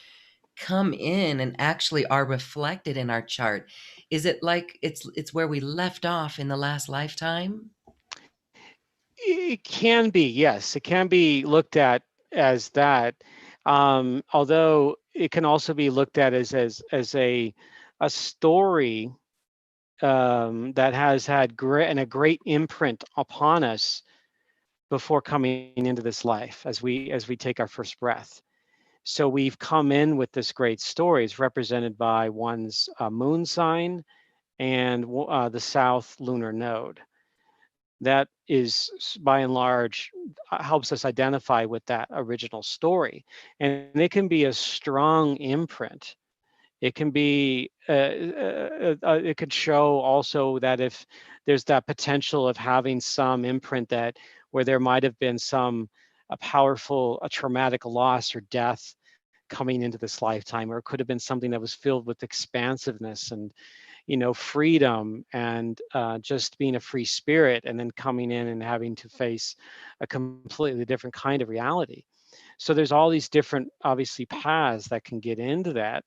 come in and actually are reflected in our chart? Is it like it's where we left off in the last lifetime? It can be, yes, it can be looked at as that. Although it can also be looked at as a story that has had a great imprint upon us before coming into this life as we take our first breath. So we've come in with this great story. It's represented by one's moon sign and the south lunar node. That is, by and large, helps us identify with that original story. And it can be a strong imprint. It can be, it could show also that if there's that potential of having some imprint that where there might have been some a traumatic loss or death coming into this lifetime, or it could have been something that was filled with expansiveness and freedom and just being a free spirit, and then coming in and having to face a completely different kind of reality. So there's all these different, obviously, paths that can get into that.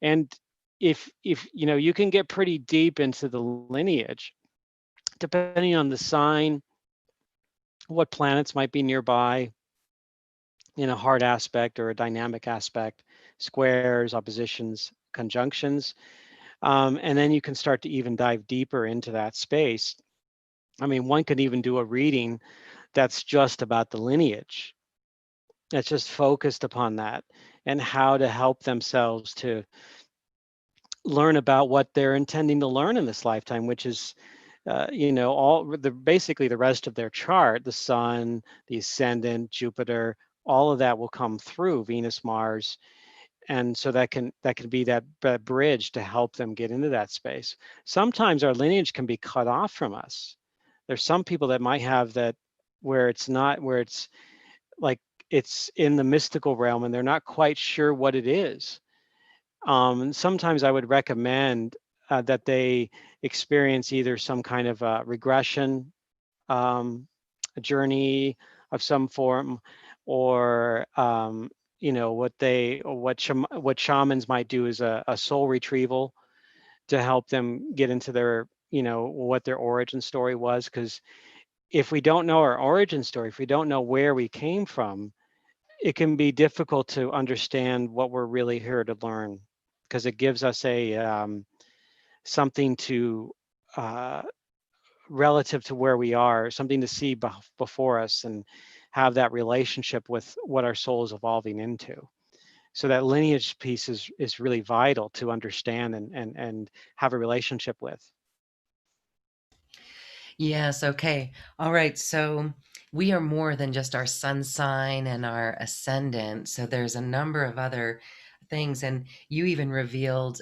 And if you can get pretty deep into the lineage, depending on the sign, what planets might be nearby in a hard aspect or a dynamic aspect, squares, oppositions, conjunctions. And then you can start to even dive deeper into that space. I mean, one could even do a reading that's just about the lineage. That's just focused upon that and how to help themselves to learn about what they're intending to learn in this lifetime, which is, basically the rest of their chart, the sun, the ascendant, Jupiter, all of that will come through Venus, Mars, and so that can be that bridge to help them get into that space. Sometimes our lineage can be cut off from us. There's some people that might have that where it's not, where it's like it's in the mystical realm and they're not quite sure what it is. And sometimes I would recommend that they experience either some kind of regression um, a journey of some form, or what shamans might do is a soul retrieval to help them get into their what their origin story was. Because if we don't know our origin story, if we don't know where we came from, it can be difficult to understand what we're really here to learn, because it gives us a something to uh, relative to where we are, something to see before us and have that relationship with what our soul is evolving into. So that lineage piece is really vital to understand and have a relationship with. Yes, okay. All right. So we are more than just our sun sign and our ascendant. So there's a number of other things. And you even revealed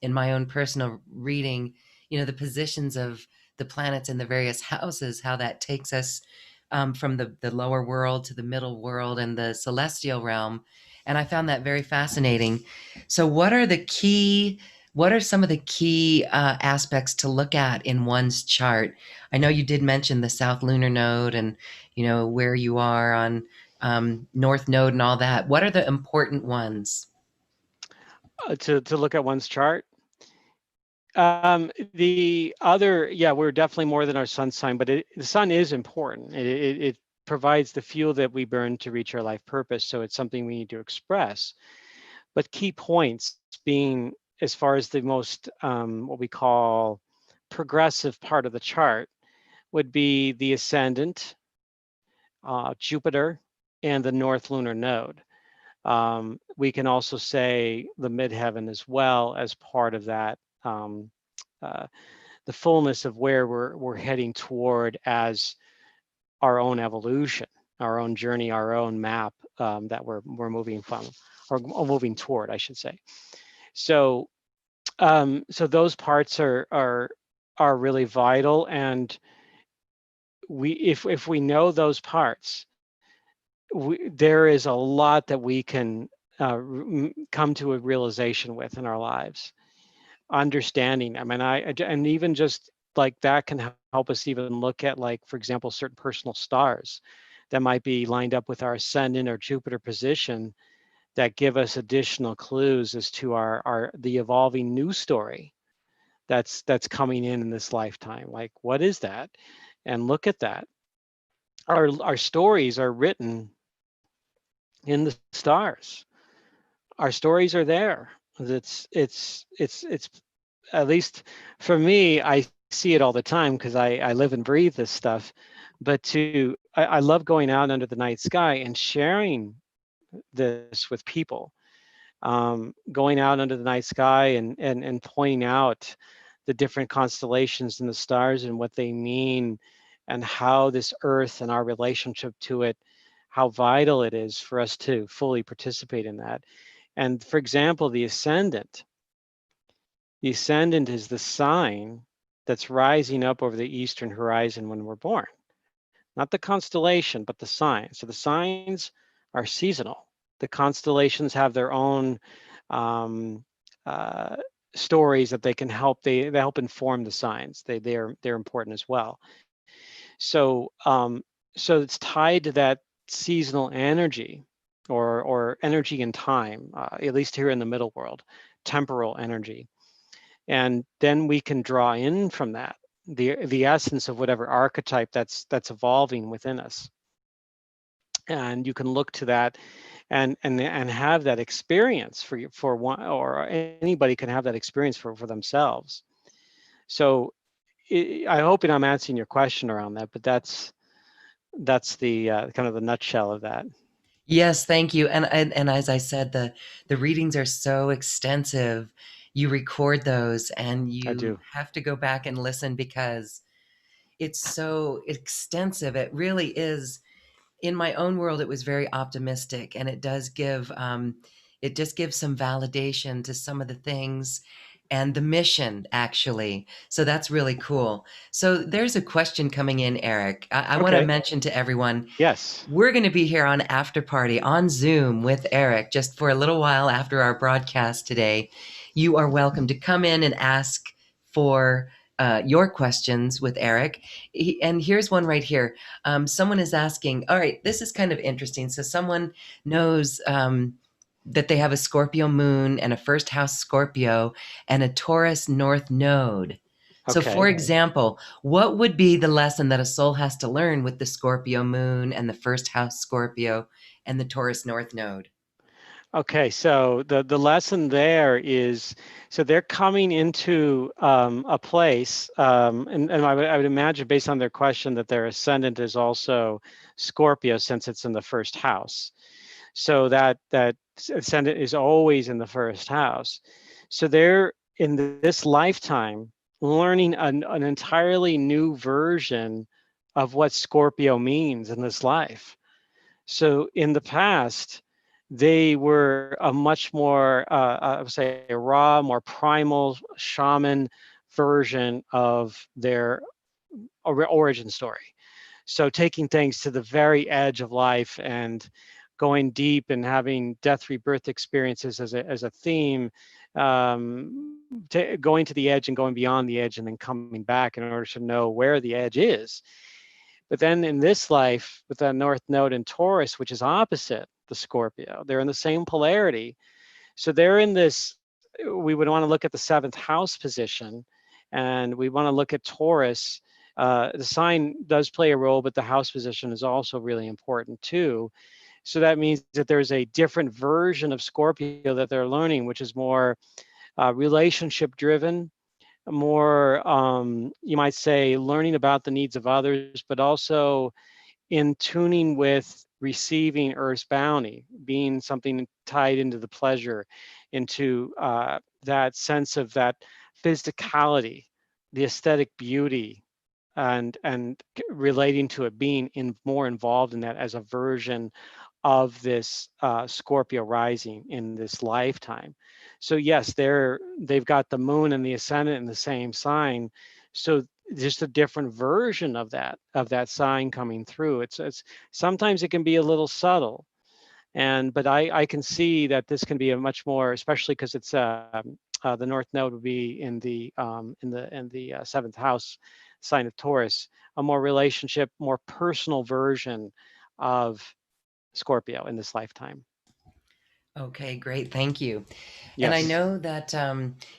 in my own personal reading, the positions of the planets in the various houses, how that takes us from the lower world to the middle world and the celestial realm. And I found that very fascinating. So, what are some of the key aspects to look at in one's chart? I know you did mention the South Lunar Node and where you are on North Node and all that. What are the important ones? To look at one's chart. The other, yeah, we're definitely more than our sun sign, but the sun is important. It provides the fuel that we burn to reach our life purpose. So it's something we need to express. But key points being, as far as the most what we call progressive part of the chart, would be the ascendant, Jupiter, and the north lunar node. We can also say the midheaven as well as part of that, uh, the fullness of where we're heading toward as our own evolution, our own journey, our own map that we're moving from, or moving toward, I should say. So so those parts are really vital, and if we know those parts, there is a lot that we can come to a realization with in our lives. Understanding, I mean, and even just like that can help us even look at, like, for example, certain personal stars that might be lined up with our ascendant or Jupiter position that give us additional clues as to the evolving new story that's coming in this lifetime. Like, what is that? And look at that. our stories are written in the stars. Our stories are there. It's at least for me, I see it all the time because I live and breathe this stuff. But I love going out under the night sky and sharing this with people. Going out under the night sky and pointing out the different constellations and the stars and what they mean, and how this earth and our relationship to it, how vital it is for us to fully participate in that. And for example, the ascendant is the sign that's rising up over the eastern horizon when we're born, not the constellation, but the sign. So the signs are seasonal. The constellations have their own um, uh, stories that they can help. They help inform the signs. They're important as well. So so it's tied to that seasonal energy, or energy and time, at least here in the middle world, temporal energy. And then we can draw in from that the essence of whatever archetype that's evolving within us. And you can look to that and have that experience for one, or anybody can have that experience for themselves. So I hope I'm answering your question around that, but that's the kind of the nutshell of that. Yes, thank you. And as I said, the readings are so extensive. You record those and I you do. have to go back and listen because it's so extensive. It really is. In my own world, it was very optimistic, and it just gives some validation to some of the things and the mission, actually. So that's really cool. So there's a question coming in, Erik. I want to Okay. mention to everyone, Yes. we're going to be here on After Party on Zoom with Erik just for a little while after our broadcast today. You are welcome to come in and ask for your questions with Erik. And here's one right here. Someone is asking, all right, this is kind of interesting. So someone knows that they have a Scorpio moon and a first house Scorpio and a Taurus North node. So, for Okay. example, what would be the lesson that a soul has to learn with the Scorpio moon and the first house Scorpio and the Taurus North node? Okay, so the lesson there is, so they're coming into a place, and I would imagine based on their question that their ascendant is also Scorpio, since it's in the first house. So that ascendant is always in the first house. So they're in this lifetime learning an entirely new version of what Scorpio means in this life. So in the past, they were a much more, I would say, a raw, more primal shaman version of their origin story. So taking things to the very edge of life and going deep and having death rebirth experiences as a theme, going to the edge and going beyond the edge and then coming back in order to know where the edge is. But then in this life, with that North Node in Taurus, which is opposite the Scorpio, they're in the same polarity. So they're in this, we would want to look at the seventh house position, and we want to look at Taurus. The sign does play a role, but the house position is also really important too. So that means that there's a different version of Scorpio that they're learning, which is more relationship driven, more, you might say, learning about the needs of others, but also in tuning with receiving Earth's bounty, being something tied into the pleasure, into that sense of that physicality, the aesthetic beauty, and relating to it, being more involved in that as a version of this Scorpio rising in this lifetime. So yes, they've got the moon and the ascendant in the same sign. So just a different version of that sign coming through. It's sometimes it can be a little subtle, but I can see that this can be a much more, especially because it's the North Node would be in the seventh house sign of Taurus, a more relationship, more personal version of Scorpio in this lifetime. Okay, great. Thank you. And I Yes. know that,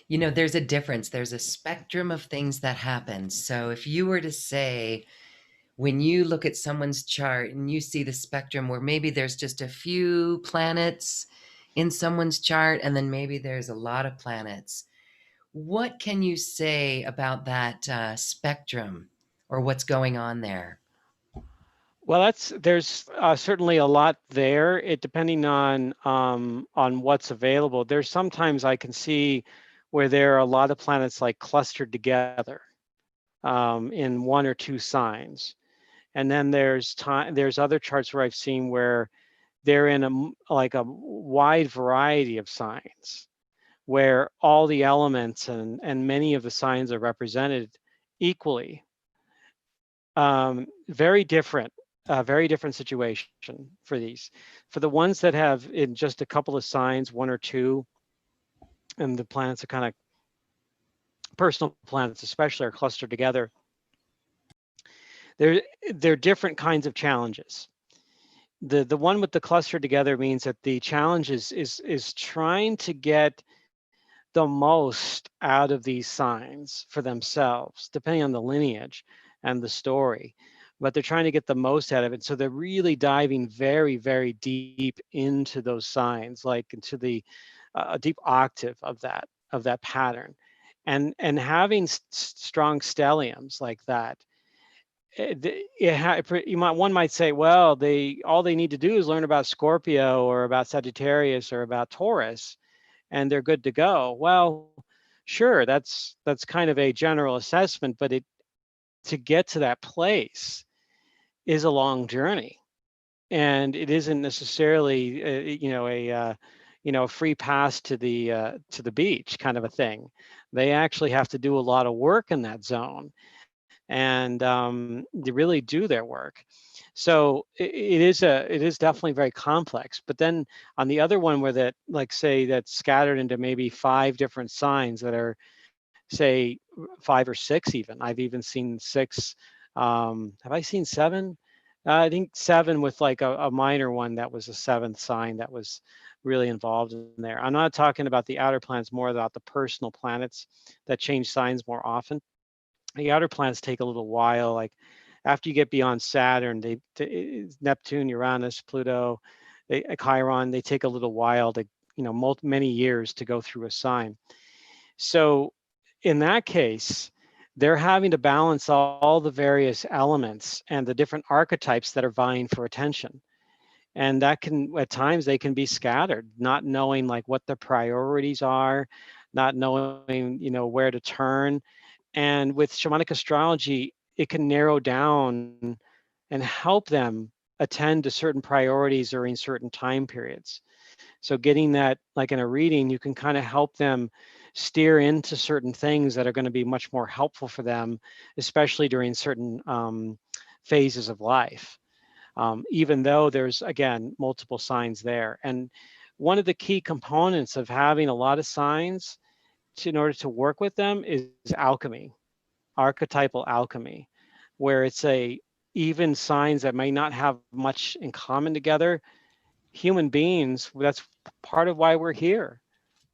there's a difference. There's a spectrum of things that happen. So if you were to say, when you look at someone's chart and you see the spectrum where maybe there's just a few planets in someone's chart and then maybe there's a lot of planets, what can you say about that spectrum or what's going on there? Well, there's certainly a lot there. It depending on what's available. There's sometimes I can see where there are a lot of planets like clustered together in one or two signs, and then there's other charts where I've seen where they're in like a wide variety of signs, where all the elements and many of the signs are represented equally. Very different situation for these. For the ones that have in just a couple of signs, one or two, and the planets are kind of personal planets, especially, are clustered together. They're different kinds of challenges. The one with the cluster together means that the challenge is trying to get the most out of these signs for themselves, depending on the lineage and the story. But they're trying to get the most out of it. So they're really diving very, very deep into those signs, like into the deep octave of that pattern. And having strong stelliums like that, one might say, well, all they need to do is learn about Scorpio or about Sagittarius or about Taurus, and they're good to go. Well, sure, that's kind of a general assessment, but to get to that place is a long journey, and it isn't necessarily a free pass to the beach kind of a thing. They actually have to do a lot of work in that zone, and they really do their work. So it is definitely very complex. But then on the other one, where that, like, say, that's scattered into maybe 5 different signs that are, say, 5 or 6 even. I've even seen 6. Have I seen 7? I think 7 with like a minor one that was a 7th sign that was really involved in there. I'm not talking about the outer planets, more about the personal planets that change signs more often. The outer planets take a little while. Like after you get beyond Saturn, Neptune, Uranus, Pluto, Chiron, they take a little while to, many years to go through a sign. So in that case, they're having to balance all the various elements and the different archetypes that are vying for attention. And that can, at times, they can be scattered, not knowing like what the priorities are, not knowing, where to turn. And with shamanic astrology, it can narrow down and help them attend to certain priorities during certain time periods. So getting that, like in a reading, you can kind of help them steer into certain things that are going to be much more helpful for them, especially during certain phases of life, even though there's, again, multiple signs there. And one of the key components of having a lot of signs in order to work with them is alchemy, archetypal alchemy, where it's even signs that may not have much in common together. Human beings, that's part of why we're here,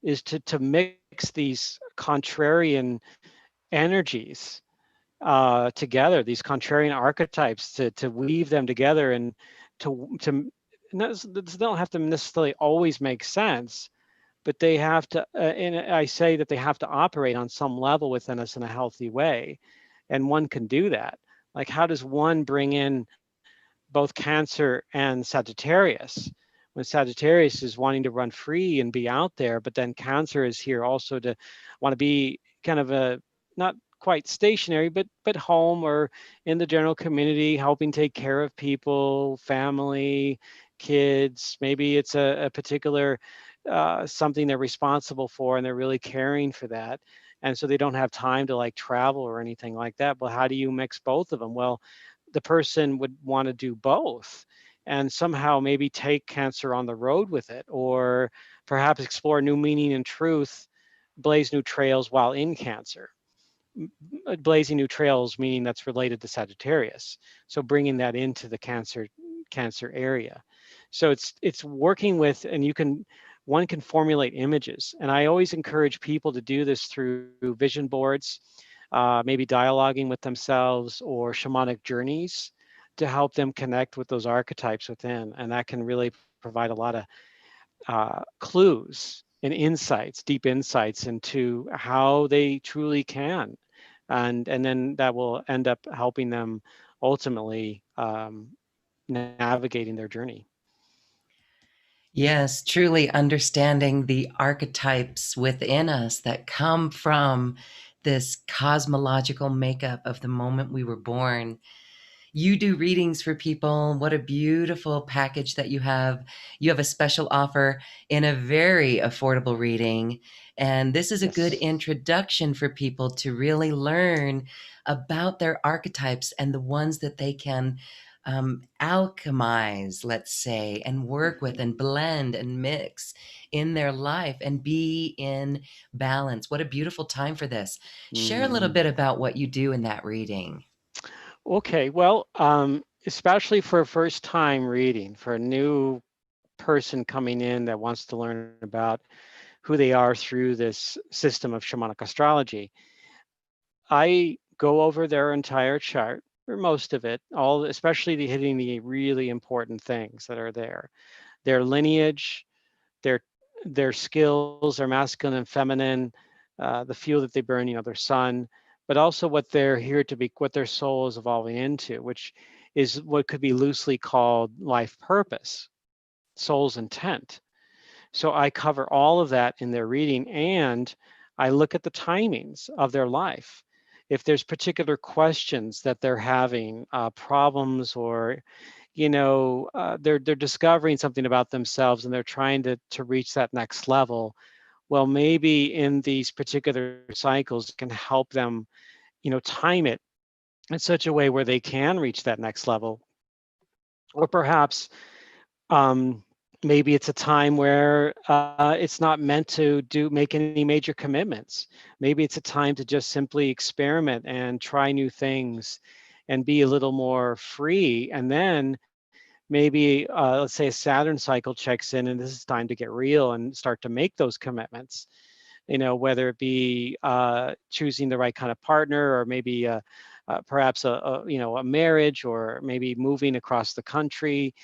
is to mix these contrarian energies together, these contrarian archetypes, to weave them together, and to they don't have to necessarily always make sense, but they have to, and I say that they have to operate on some level within us in a healthy way. And one can do that. Like, how does one bring in both Cancer and Sagittarius? When Sagittarius is wanting to run free and be out there, but then Cancer is here also to want to be kind of not quite stationary, but home or in the general community, helping take care of people, family, kids. Maybe it's a particular something they're responsible for, and they're really caring for that. And so they don't have time to like travel or anything like that. But how do you mix both of them? Well, the person would want to do both, and somehow maybe take Cancer on the road with it, or perhaps explore new meaning and truth, blaze new trails while in Cancer. Blazing new trails meaning that's related to Sagittarius, so bringing that into the Cancer area. So it's working with, and one can formulate images, and I always encourage people to do this through vision boards. maybe dialoguing with themselves, or shamanic journeys to help them connect with those archetypes within. And that can really provide a lot of clues and insights, deep insights into how they truly can. And then that will end up helping them ultimately navigating their journey. Yes, truly understanding the archetypes within us that come from this cosmological makeup of the moment we were born. You do readings for people. What a beautiful package that you have. You have a special offer in a very affordable reading. And this is a good Yes. introduction for people to really learn about their archetypes and the ones that they can alchemize, let's say, and work with and blend and mix in their life and be in balance. What a beautiful time for this. Share a little Mm-hmm. bit about what you do in that reading. Okay, well, especially for a first time reading, for a new person coming in that wants to learn about who they are through this system of shamanic astrology, I go over their entire chart, or most of it, all, especially hitting the really important things that are there. Their lineage, their their skills, their masculine and feminine, the fuel that they burn, their sun, but also what they're here to be, what their soul is evolving into, which is what could be loosely called life purpose, soul's intent. So I cover all of that in their reading, and I look at the timings of their life. If there's particular questions that they're having, problems, or they're discovering something about themselves and they're trying to reach that next level, well, maybe in these particular cycles can help them, time it in such a way where they can reach that next level. Or perhaps um, maybe it's a time where it's not meant to make any major commitments. Maybe it's a time to just simply experiment and try new things and be a little more free. And then maybe let's say a Saturn cycle checks in, and this is time to get real and start to make those commitments. Whether it be choosing the right kind of partner, or maybe perhaps a marriage, or maybe moving across the country,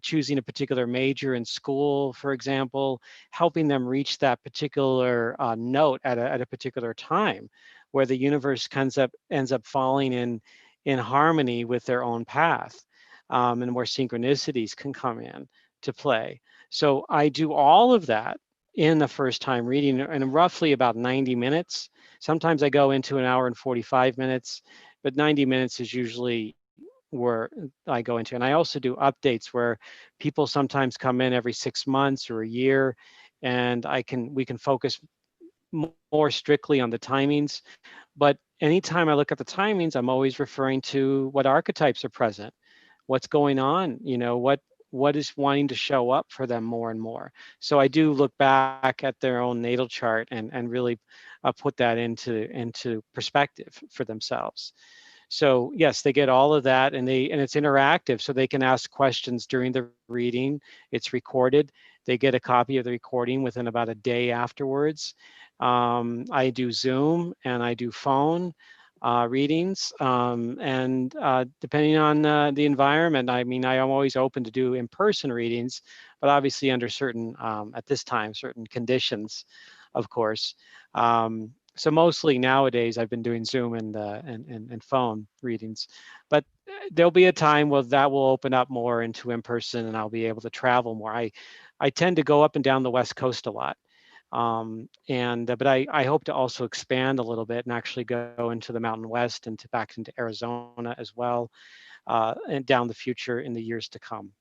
choosing a particular major in school, for example, helping them reach that particular note at a particular time, where the universe ends up falling in harmony with their own path, and where synchronicities can come in to play. So I do all of that in the first time reading in roughly about 90 minutes. Sometimes I go into an hour and 45 minutes, but 90 minutes is usually where I go into. And I also do updates where people sometimes come in every 6 months or a year, and we can focus more strictly on the timings. But anytime I look at the timings, I'm always referring to what archetypes are present, what's going on, what is wanting to show up for them more and more. So I do look back at their own natal chart and really put that into perspective for themselves. So yes, they get all of that, and it's interactive, so they can ask questions during the reading. It's recorded. They get a copy of the recording within about a day afterwards. I do Zoom and I do phone readings, and depending on the environment, I mean, I am always open to do in-person readings, but obviously under certain, at this time, certain conditions, of course. So mostly nowadays I've been doing Zoom and phone readings, but there'll be a time where that will open up more into in-person, and I'll be able to travel more. I tend to go up and down the West Coast a lot. And but I hope to also expand a little bit and actually go into the Mountain West and back into Arizona as well, and down the future in the years to come.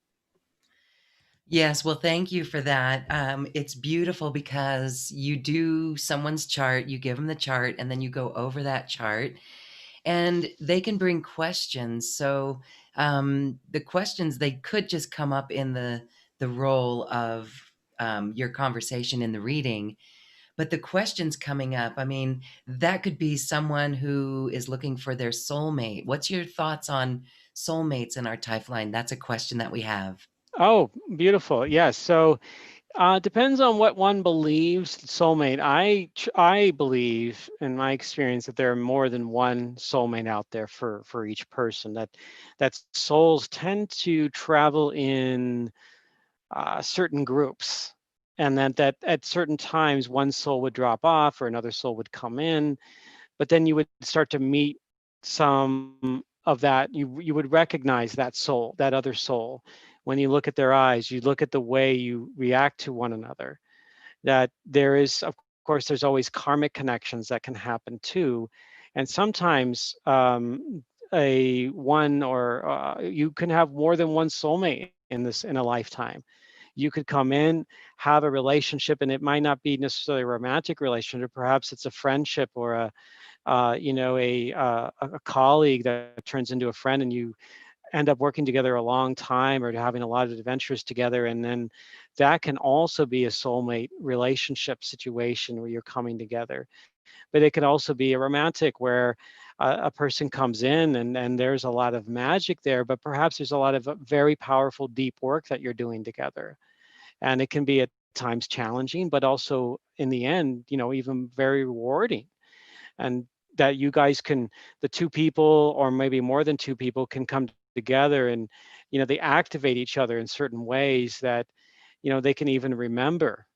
Yes, well, thank you for that. It's beautiful because you do someone's chart, you give them the chart, and then you go over that chart, and they can bring questions. So the questions, they could just come up in the role of your conversation in the reading, but the questions coming up, I mean, that could be someone who is looking for their soulmate. What's your thoughts on soulmates in our Timeline? That's a question that we have. Oh, beautiful. Yes. So Depends on what one believes. Soulmate. I believe, in my experience, that there are more than one soulmate out there for each person. That souls tend to travel in certain groups, and that at certain times one soul would drop off or another soul would come in, but then you would start to meet some of that. You would recognize that soul, that other soul, when you look at their eyes, you look at the way you react to one another. That there is, of course, there's always karmic connections that can happen too, and sometimes a one or you can have more than one soulmate in a lifetime. You could come in, have a relationship, and it might not be necessarily a romantic relationship. Perhaps it's a friendship or a colleague that turns into a friend, and you end up working together a long time or having a lot of adventures together. And then that can also be a soulmate relationship situation where you're coming together. But it can also be a romantic where a person comes in and there's a lot of magic there, but perhaps there's a lot of very powerful, deep work that you're doing together. And it can be at times challenging, but also in the end, even very rewarding. And that you guys can, the two people or maybe more than two people can come together, and they activate each other in certain ways that they can even remember,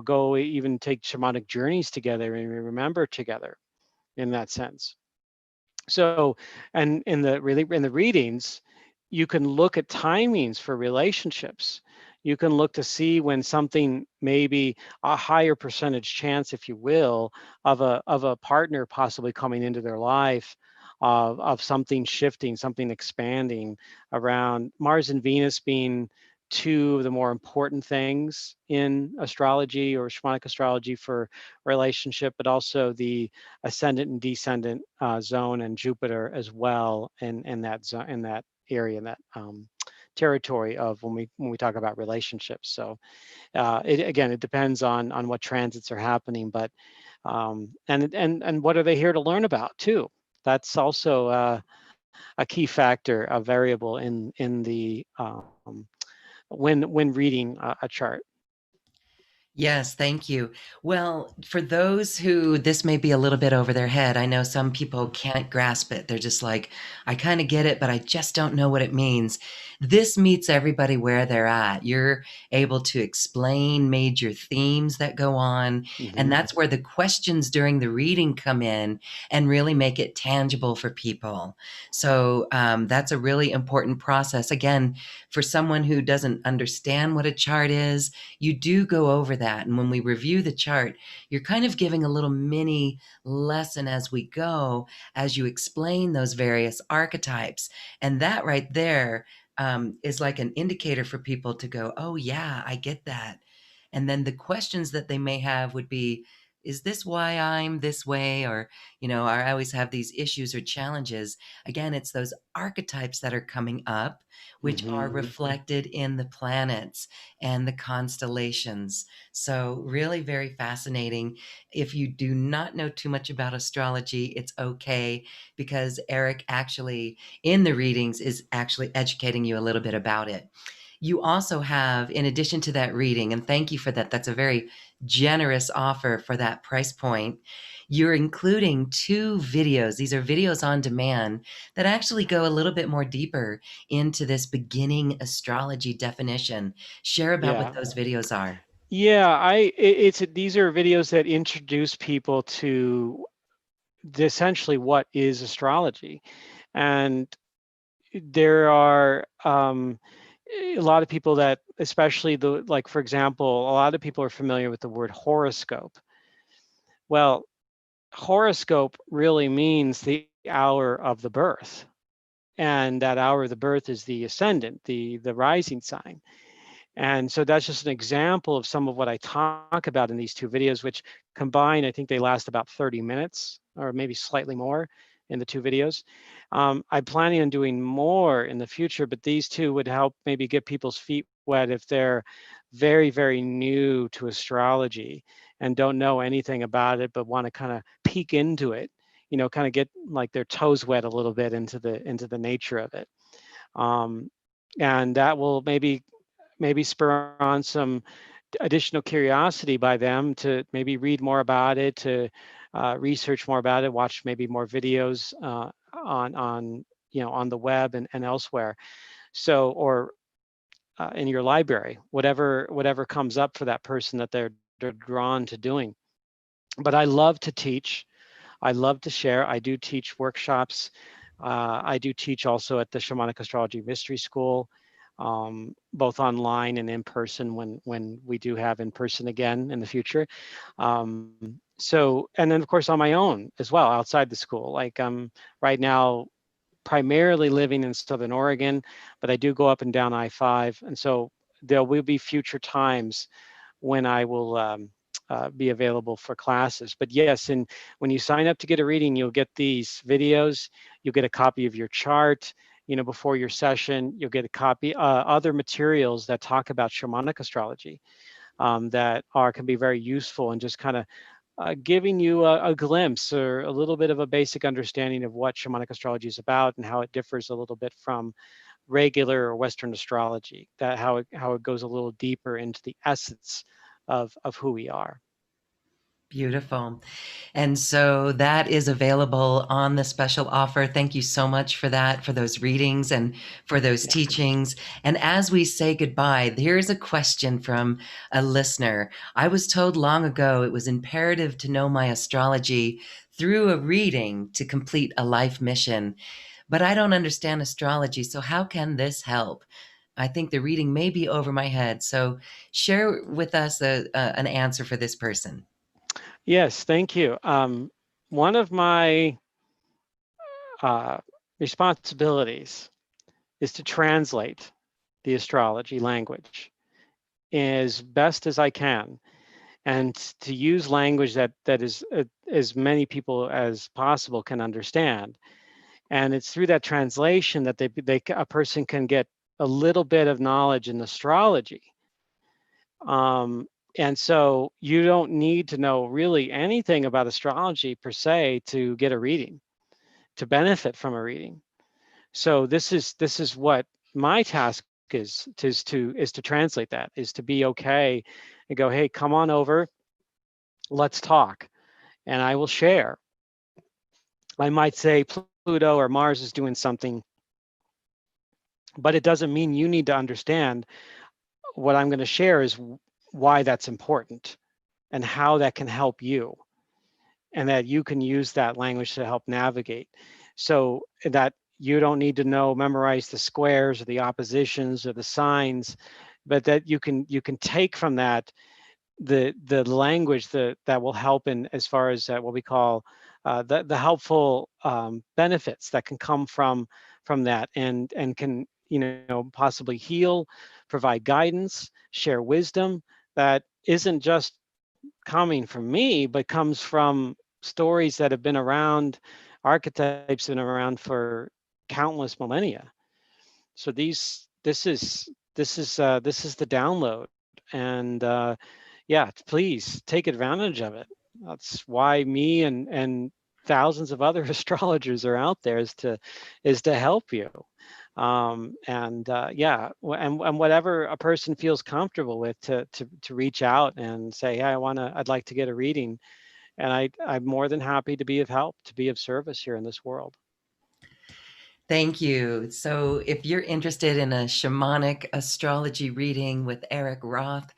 go even take shamanic journeys together and remember together in that sense. So, and in the readings, you can look at timings for relationships. You can look to see when something, maybe a higher percentage chance, if you will, of a partner possibly coming into their life, of something shifting, something expanding around Mars and Venus being two of the more important things in astrology or shamanic astrology for relationship, but also the ascendant and descendant zone, and Jupiter as well in that zone, in that area, in that territory of when we talk about relationships. So it depends on what transits are happening, but and what are they here to learn about too. That's also a key factor, a variable in the when reading a chart. Yes, thank you. Well, for those who this may be a little bit over their head, I know some people can't grasp it. They're just like, I kind of get it, but I just don't know what it means. This meets everybody where they're at. You're able to explain major themes that go on, and Hmm. that's where the questions during the reading come in and really make it tangible for people. So that's a really important process. Again, for someone who doesn't understand what a chart is, you do go over that. And when we review the chart, you're kind of giving a little mini lesson as we go, as you explain those various archetypes. And that right there is like an indicator for people to go, oh, yeah, I get that. And then the questions that they may have would be, is this why I'm this way? Or, I always have these issues or challenges. Again, it's those archetypes that are coming up, which are Hmm. reflected in the planets and the constellations. So, really very fascinating. If you do not know too much about astrology, it's okay, because Erik actually, in the readings, is actually educating you a little bit about it. You also have, in addition to that reading, and thank you for that, that's a very generous offer for that price point. You're including two videos. These are videos on demand that actually go a little bit more deeper into this beginning astrology definition. Share about what Yeah. those videos are. Yeah, these are videos that introduce people to essentially what is astrology. And there are a lot of people that, especially like, for example, a lot of people are familiar with the word horoscope. Well, horoscope really means the hour of the birth. And that hour of the birth is the ascendant, the rising sign. And so that's just an example of some of what I talk about in these two videos, which combined, I think they last about 30 minutes or maybe slightly more in the two videos. I'm planning on doing more in the future, but these two would help maybe get people's feet wet if they're very, very new to astrology and don't know anything about it, but want to kind of peek into it, kind of get like their toes wet a little bit into the nature of it. Um, and that will maybe spur on some additional curiosity by them to maybe read more about it, to research more about it, watch maybe more videos on on the web and elsewhere. So, or in your library, whatever comes up for that person that they're drawn to doing. But I love to teach. I love to share. I do teach workshops. I do teach also at the Shamanic Astrology Mystery School, both online and in person when we do have in person again in the future. So, and then of course on my own as well outside the school. Like right now, primarily living in Southern Oregon, but I do go up and down I-5, and so there will be future times when I will be available for classes. But yes, and when you sign up to get a reading, you'll get these videos, you'll get a copy of your chart, before your session, you'll get a copy, other materials that talk about shamanic astrology that can be very useful and just kind of giving you a glimpse or a little bit of a basic understanding of what shamanic astrology is about and how it differs a little bit from regular or Western astrology, that how it goes a little deeper into the essence of who we are. Beautiful. And so that is available on the special offer. Thank you so much for that, for those readings and for those Yeah. teachings. And as we say goodbye, here's a question from a listener. I was told long ago it was imperative to know my astrology through a reading to complete a life mission, but I don't understand astrology. So how can this help? I think the reading may be over my head. So share with us an answer for this person. Yes, thank you. One of my uh, responsibilities is to translate the astrology language as best as I can, and to use language that is as many people as possible can understand. And it's through that translation that a person can get a little bit of knowledge in astrology. Um, and so you don't need to know really anything about astrology per se to get a reading, to benefit from a reading. So this is what my task is to translate that, is to be okay and go, hey, come on over, let's talk, and I will share. I might say Pluto or Mars is doing something, but it doesn't mean you need to understand. What I'm going to share is why that's important and how that can help you, and that you can use that language to help navigate. So that you don't need to memorize the squares or the oppositions or the signs, but that you can take from that the language that will help in as far as what we call the helpful benefits that can come from that, and can possibly heal, provide guidance, share wisdom that isn't just coming from me, but comes from stories that have been around, archetypes that have been around for countless millennia. So this is the download, and yeah, please take advantage of it. That's why me and thousands of other astrologers are out there, is to help you. And yeah, and whatever a person feels comfortable with, to reach out and say, hey, I'd like to get a reading, and I'm more than happy to be of help, to be of service here in this world. Thank you. So, if you're interested in a shamanic astrology reading with Erik Roth,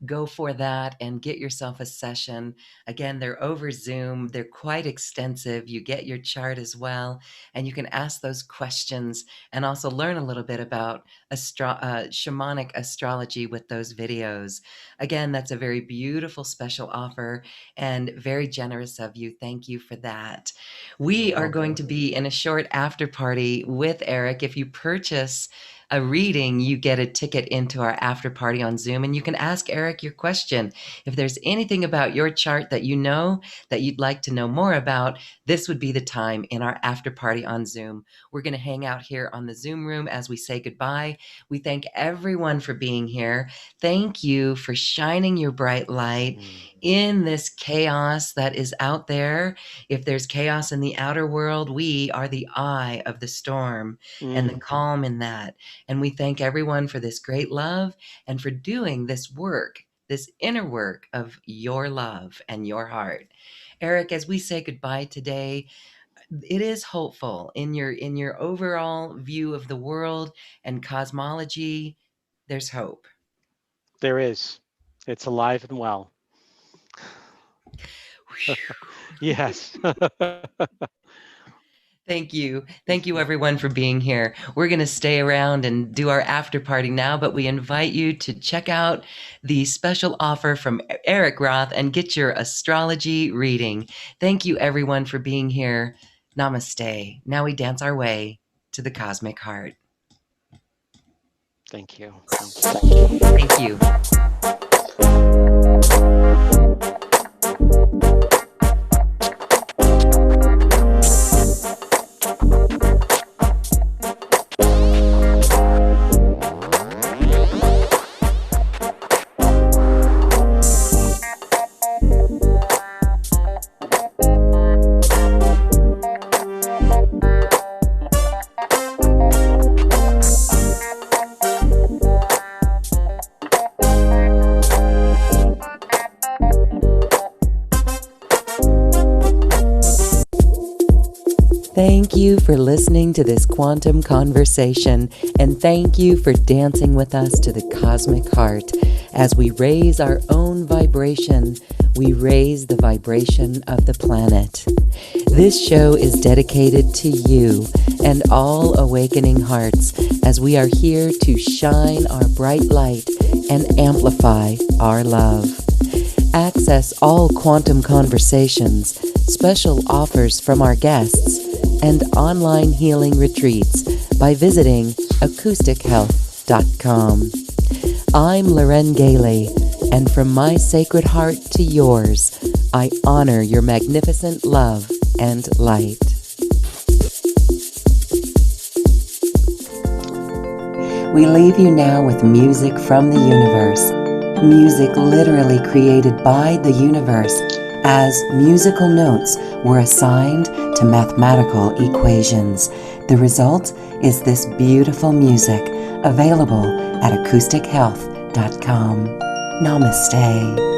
go for that and get yourself a session. Again, they're over Zoom, they're quite extensive. You get your chart as well, and you can ask those questions and also learn a little bit about shamanic astrology with those videos. Again, that's a very beautiful special offer and very generous of you. Thank you for that. You're We are going welcome. to be in a short after party with Erik. If you purchase a reading, you get a ticket into our after party on Zoom, and you can ask Erik your question. If there's anything about your chart that you know that you'd like to know more about, this would be the time in our after party on Zoom. We're going to hang out here on the Zoom room as we say goodbye. We thank everyone for being here. Thank you for shining your bright light in this chaos that is out there. If there's chaos in the outer world, we are the eye of the storm and the Mm. calm in that. And we thank everyone for this great love and for doing this work this inner work of your love and your heart. Erik, as we say goodbye today, it is hopeful in your overall view of the world and cosmology. There's hope. There is. It's alive and well. Yes. Thank you. Thank you, everyone, for being here. We're going to stay around and do our after party now, but we invite you to check out the special offer from Erik Roth and get your astrology reading. Thank you, everyone, for being here. Namaste. Now we dance our way to the cosmic heart. Thank you. Thank you. Thank you. Thank you for listening to this quantum conversation, and thank you for dancing with us to the cosmic heart. As we raise our own vibration, we raise the vibration of the planet. This show is dedicated to you and all awakening hearts, as we are here to shine our bright light and amplify our love. Access all quantum conversations, special offers from our guests, and online healing retreats by visiting acoustichealth.com. I'm Loren Gailey, and from my sacred heart to yours, I honor your magnificent love and light. We leave you now with music from the universe. Music literally created by the universe, as musical notes were assigned to mathematical equations. The result is this beautiful music, available at acoustichealth.com. Namaste.